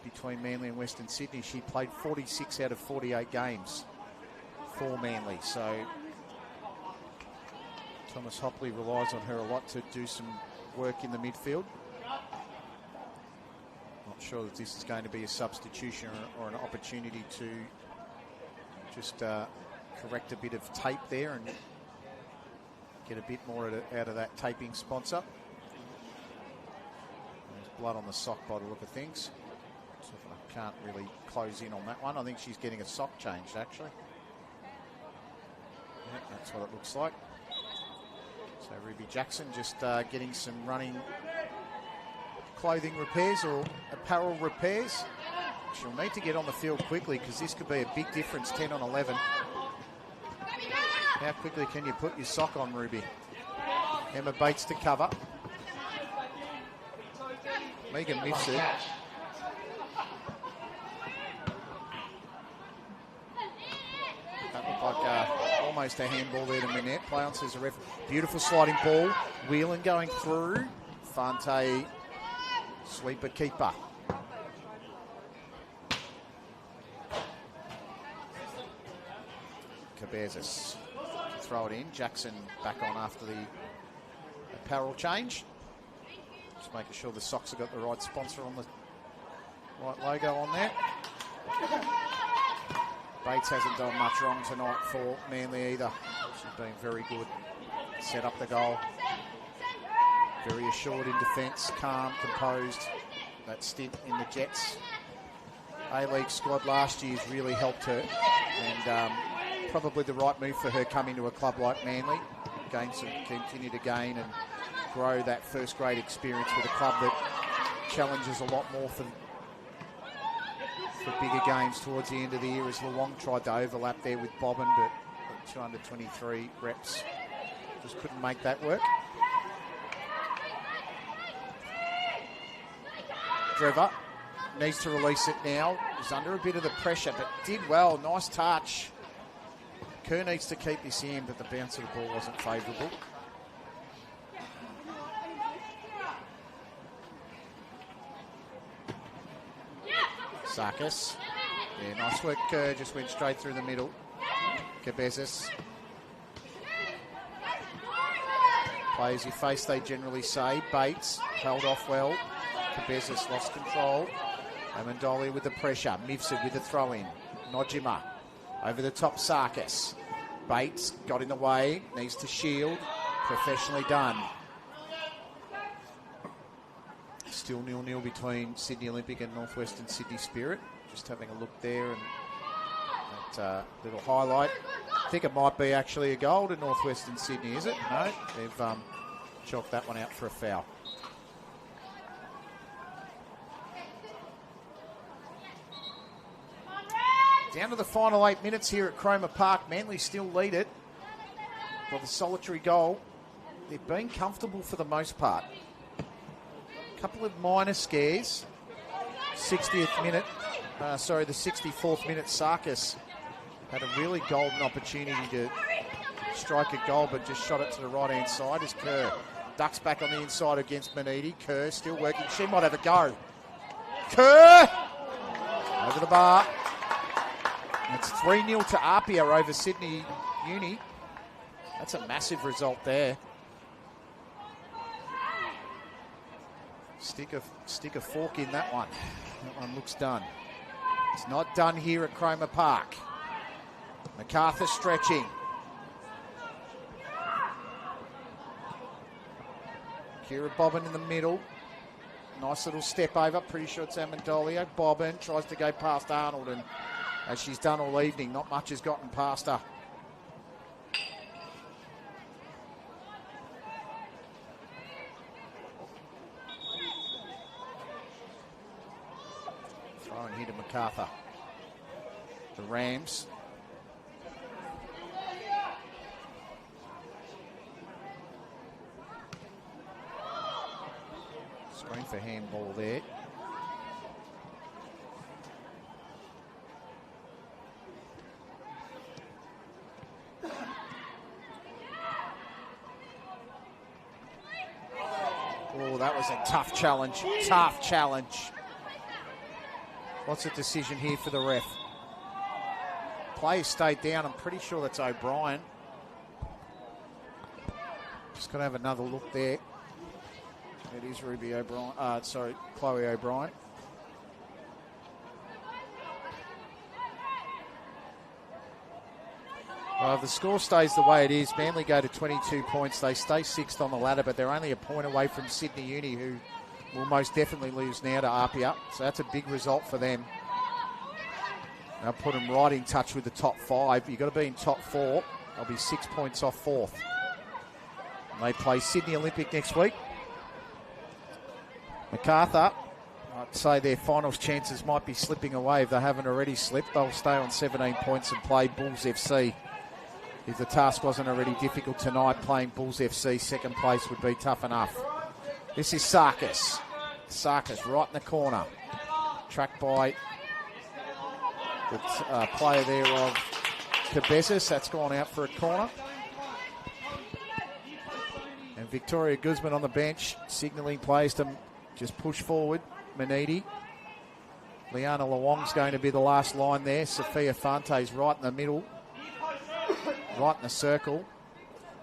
between Manly and Western Sydney, she played 46 out of 48 games for Manly. So Thomas Hopley relies on her a lot to do some work in the midfield. Not sure that this is going to be a substitution or an opportunity to just correct a bit of tape there and get a bit more out of that taping sponsor. There's blood on the sock by the look of things. So I can't really close in on that one. I think she's getting a sock changed, actually. Yeah, that's what it looks like. So Ruby Jackson just getting some running clothing repairs or apparel repairs. She'll need to get on the field quickly because this could be a big difference, 10 on 11. How quickly can you put your sock on, Ruby? Emma Bates to cover. Megan Mifsud. almost a handball there to Manette. Play on, says the ref. Beautiful sliding ball. Whelan going through. Fante, sweeper keeper. Cabezas throw it in. Jackson back on after the apparel change. Just making sure the socks have got the right sponsor on the right logo on there. Bates hasn't done much wrong tonight for Manly either. She's been very good. Set up the goal. Very assured in defence, calm, composed. That stint in the Jets A-League squad last year has really helped her, and probably the right move for her coming to a club like Manly. Continue to gain and grow that first grade experience with a club that challenges a lot more for bigger games towards the end of the year, as Luong tried to overlap there with Bobbin, but 223 reps just couldn't make that work. Trevor needs to release it now. He's under a bit of the pressure, but did well. Nice touch. Kerr needs to keep this in, but the bounce of the ball wasn't favourable. Sarkis. Yeah, nice work. Kerr just went straight through the middle. Cabezas. Play as you face, they generally say. Bates held off well. Cabezas lost control. Amendolia with the pressure. Mivsid with the throw-in. Nojima over the top. Sarkis. Bates got in the way. Needs to shield. Professionally done. Still 0-0 between Sydney Olympic and Northwestern Sydney Spirit. Just having a look there, and that little highlight. I think it might be actually a goal to Northwestern Sydney, is it? No, they've chalked that one out for a foul. Down to the final 8 minutes here at Cromer Park. Manly still lead it for the solitary goal. They've been comfortable for the most part. A couple of minor scares. 60th minute, the 64th minute, Sarkis had a really golden opportunity to strike a goal, but just shot it to the right-hand side as Kerr ducks back on the inside against Manidi. Kerr still working. She might have a go. Kerr! Over the bar. It's 3-0 to Apia over Sydney Uni. That's a massive result there. Stick a fork in that one. That one looks done. It's not done here at Cromer Park. Macarthur stretching. Kira Bobbin in the middle. Nice little step over. Pretty sure it's Amendolia. Bobbin tries to go past Arnold, and as she's done all evening, not much has gotten past her. Throwing here to Macarthur. The Rams. Screen for handball there. Oh, that was a tough challenge. Tough challenge. What's the decision here for the ref? Player stayed down. I'm pretty sure that's O'Brien. Just got to have another look there. It is Ruby O'Brien. Chloe O'Brien. If the score stays the way it is, Manly go to 22 points. They stay sixth on the ladder, but they're only a point away from Sydney Uni, who will most definitely lose now to Apia. So that's a big result for them. They'll put them right in touch with the top 5. You've got to be in top 4. They'll be 6 points off 4th. And they play Sydney Olympic next week. Macarthur, I'd say their finals chances might be slipping away if they haven't already slipped. They'll stay on 17 points and play Bulls FC. If the task wasn't already difficult tonight, playing Bulls FC second place would be tough enough. This is Sarkis. Sarkis right in the corner. Tracked by the player there of Cabezas. That's gone out for a corner. And Victoria Guzman on the bench, signalling players to just push forward. Manidi. Liana Lawong's going to be the last line there. Sophia Fante's right in the middle. Right in the circle.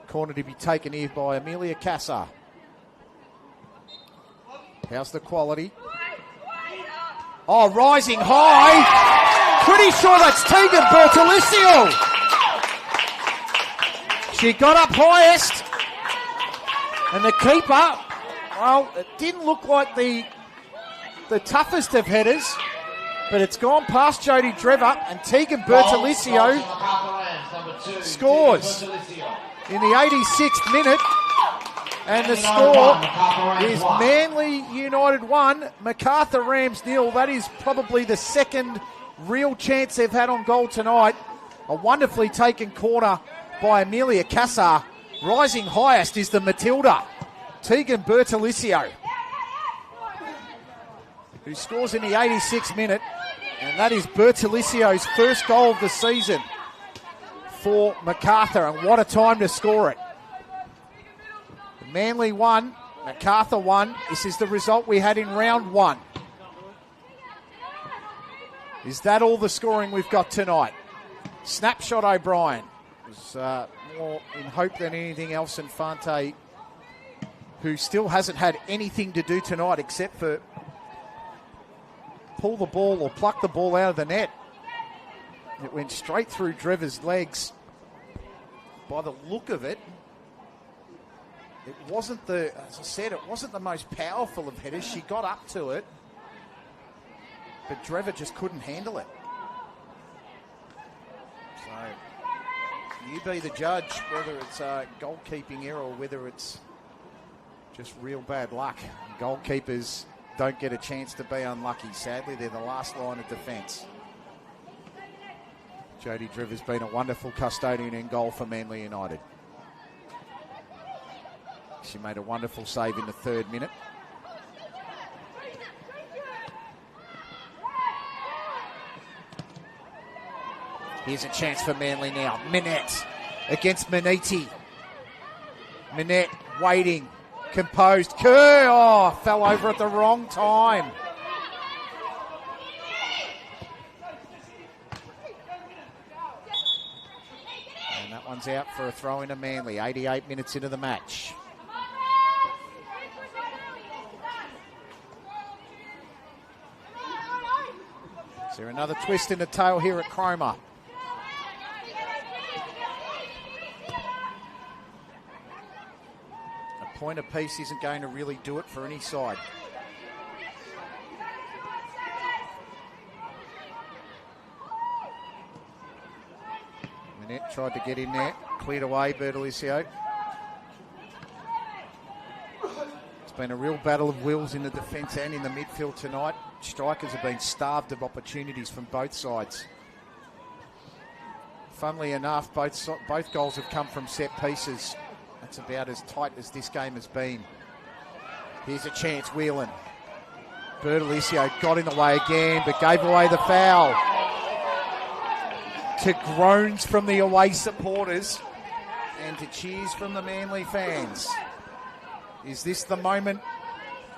Corner to be taken here by Amelia Cassar. How's the quality? Oh, rising high. Pretty sure that's Tegan Bertolicio. She got up highest. And the keeper, well, it didn't look like the toughest of headers, but it's gone past Jodie Drever, and Tegan Bertolicio scores in the 86th minute. And the score is Manly United 1, Macarthur Rams 0. That is probably the second real chance they've had on goal tonight. A wonderfully taken corner by Amelia Cassar. Rising highest is the Matilda, Tegan Bertolicio, who scores in the 86th minute. And that is Bertolicio's first goal of the season for Macarthur. And what a time to score it. Manly 1, Macarthur 1. This is the result we had in round 1. Is that all the scoring we've got tonight? Snapshot O'Brien was more in hope than anything else, and Fante, who still hasn't had anything to do tonight except for pull the ball or pluck the ball out of the net. It went straight through Drever's legs. By the look of it, it wasn't as I said, it wasn't the most powerful of headers. She got up to it, but Drever just couldn't handle it. So you be the judge whether it's a goalkeeping error or whether it's just real bad luck. Goalkeepers don't get a chance to be unlucky. Sadly, they're the last line of defence. Jodie Drever's been a wonderful custodian in goal for Manly United. She made a wonderful save in the 3rd minute. Here's a chance for Manly now. Minette against Maniti. Minette waiting, composed. Kerr, fell over at the wrong time. And that one's out for a throw into Manly. 88 minutes into the match. Is there another twist in the tail here at Cromer? A point apiece isn't going to really do it for any side. Minette tried to get in there, cleared away Bertolicio. It's been a real battle of wills in the defence and in the midfield tonight. Strikers have been starved of opportunities from both sides. Funnily enough, both goals have come from set pieces. That's about as tight as this game has been. Here's a chance, Whelan. Bertolicio got in the way again, but gave away the foul. To groans from the away supporters and to cheers from the Manly fans. Is this the moment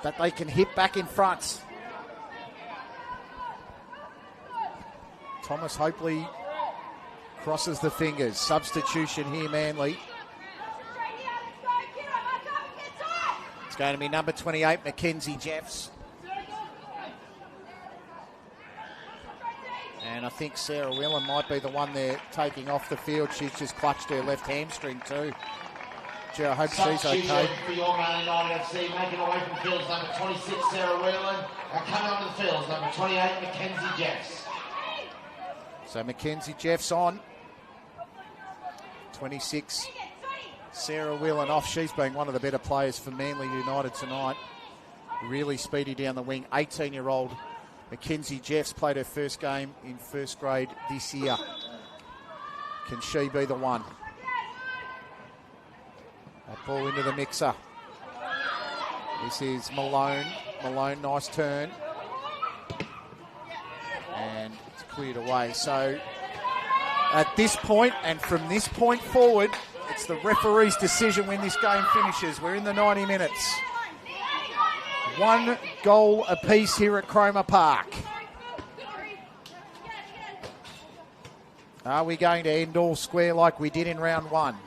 that they can hit back in front? Thomas Hopley crosses the fingers. Substitution here, Manly. It's going to be number 28, Mackenzie Jeffs. And I think Sarah Whelan might be the one they're taking off the field. She's just clutched her left hamstring too. Gee, I hope she's okay. For your Man United FC, making away from fields, number 26, Sarah Whelan. And coming onto the fields, number 28, Mackenzie Jeffs. So Mackenzie Jeffs on. 26, Sarah Whelan off. She's been one of the better players for Manly United tonight. Really speedy down the wing. 18-year-old Mackenzie Jeffs played her first game in first grade this year. Can she be the one? That ball into the mixer. This is Malone. Malone, nice turn. And it's cleared away. So at this point, and from this point forward, it's the referee's decision when this game finishes. We're in the 90 minutes. 1 goal apiece here at Cromer Park. Are we going to end all square like we did in round 1?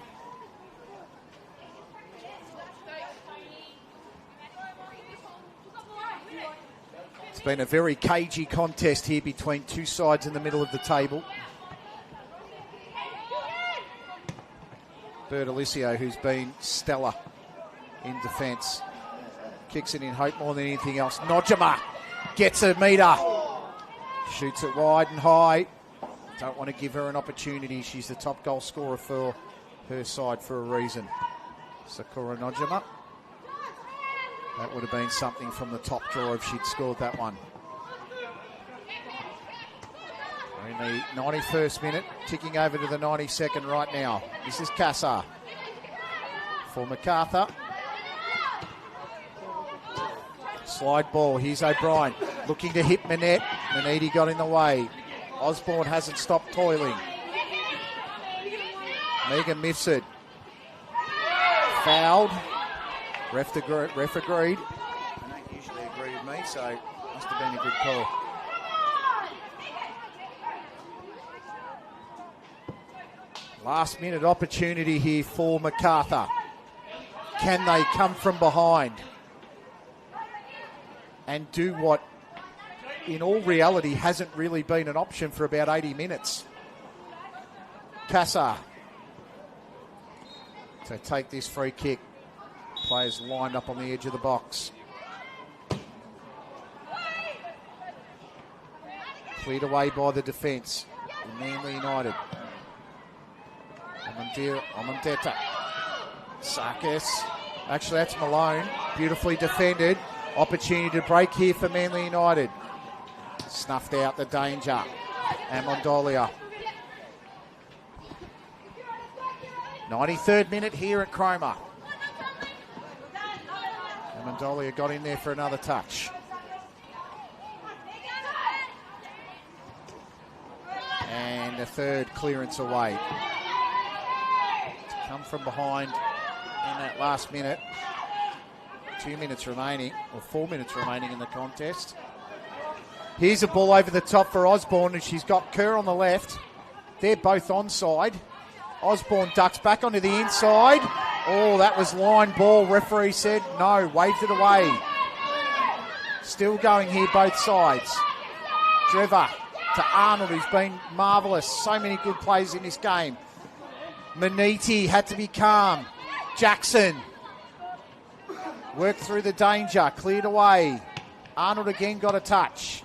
It's been a very cagey contest here between two sides in the middle of the table. Bertolicio, who's been stellar in defence, kicks it in hope more than anything else. Nojima gets a metre, shoots it wide and high. Don't want to give her an opportunity. She's the top goal scorer for her side for a reason. Sakura Nojima. That would have been something from the top drawer if she'd scored that one. We're in the 91st minute, ticking over to the 92nd right now. This is Cassar for Macarthur. Slide ball, here's O'Brien looking to hit Manette. Manette got in the way. Osborne hasn't stopped toiling. Megan Mifsud. Fouled. Ref agreed. They don't usually agree with me, so must have been a good call. Last minute opportunity here for Macarthur. Can they come from behind and do what in all reality hasn't really been an option for about 80 minutes? Cassar to take this free kick. Players lined up on the edge of the box. Cleared away by the defence. Manly United. Amandeta. Sarkis. Actually, that's Malone. Beautifully defended. Opportunity to break here for Manly United. Snuffed out the danger. Amondolia. 93rd minute here at Cromer. Amondolia got in there for another touch. And a third clearance away. To come from behind in that last minute. 2 minutes remaining, or 4 minutes remaining in the contest. Here's a ball over the top for Osborne, and she's got Kerr on the left. They're both onside. Osborne ducks back onto the inside. Oh, that was line ball. Referee said no, waved it away. Still going here, both sides. Trevor to Arnold, who's been marvellous. So many good plays in this game. Maniti had to be calm. Jackson worked through the danger, cleared away. Arnold again got a touch.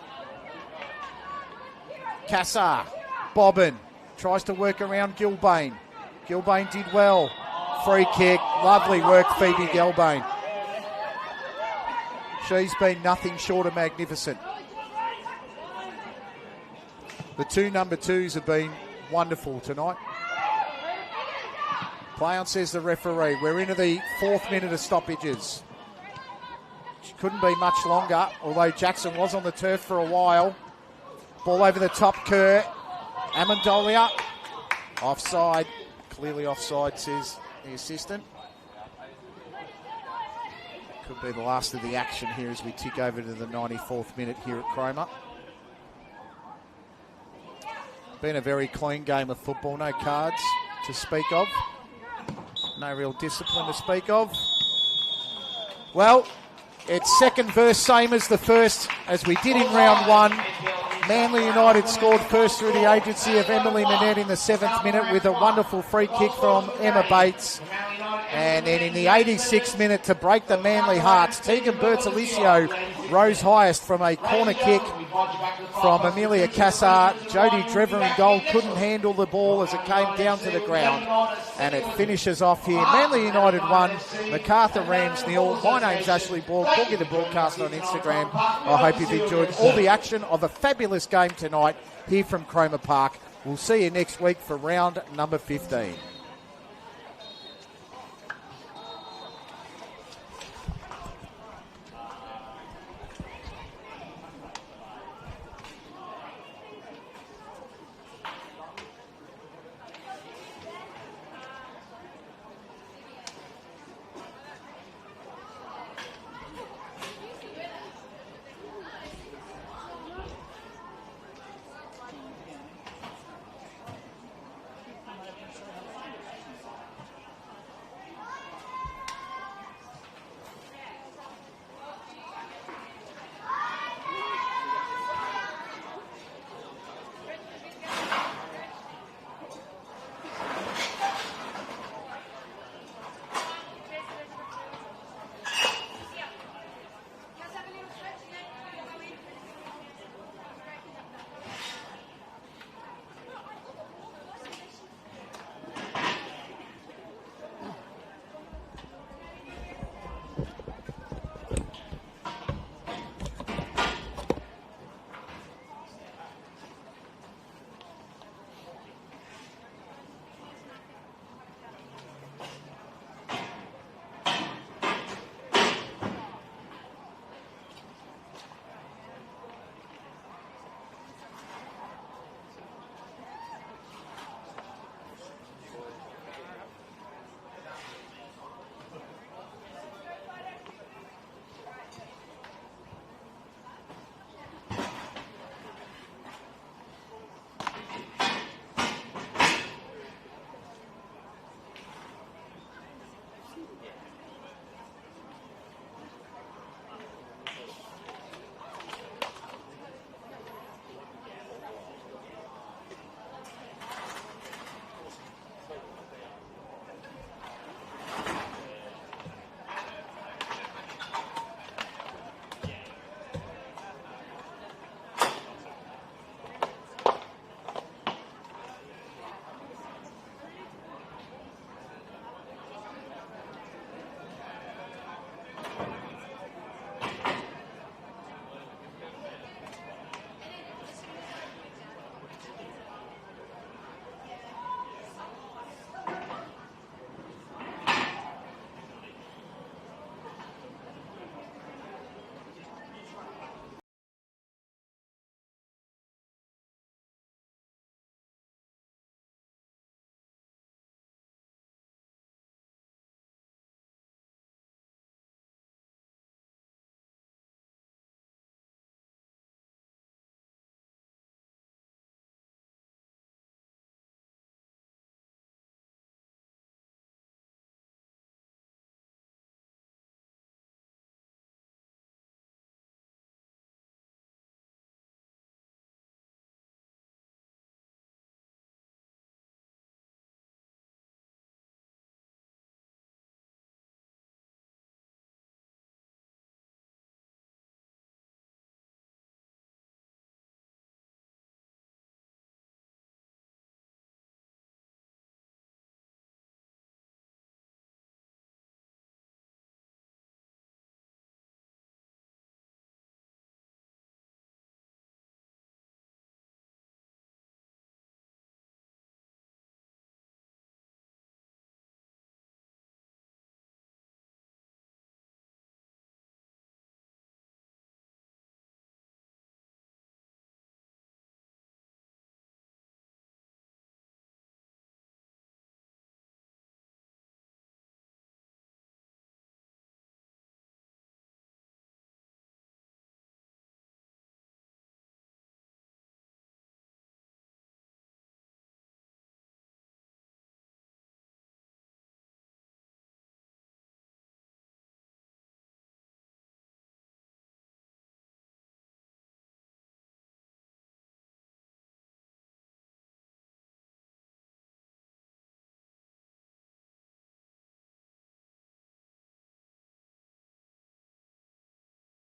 Cassar, Bobbin, tries to work around Gilbane. Gilbane did well. Free kick, lovely work, Phoebe Gilbane. She's been nothing short of magnificent. The two number twos have been wonderful tonight. Play on, says the referee. We're into the 4th minute of stoppages. It couldn't be much longer, although Jackson was on the turf for a while. Ball over the top, Kerr. Amondolia. Offside. Clearly offside, says the assistant. Could be the last of the action here as we tick over to the 94th minute here at Cromer. Been a very clean game of football. No cards to speak of. No real discipline to speak of. Well, it's second verse, same as the first, as we did in round 1. Manly United scored first through the agency of Emily Manette in the 7th minute with a wonderful free kick from Emma Bates. And then in the 86th minute, to break the Manly hearts, Tegan Bertolicio rose highest from a corner kick from Amelia Cassar. Jodie Drever in goal couldn't handle the ball as it came down to the ground. And it finishes off here. Manly United 1, Macarthur Rams 0. My name's Ashley Borg. We'll get the broadcast on Instagram. I hope you've enjoyed all the action of a fabulous game tonight here from Cromer Park. We'll see you next week for round number 15.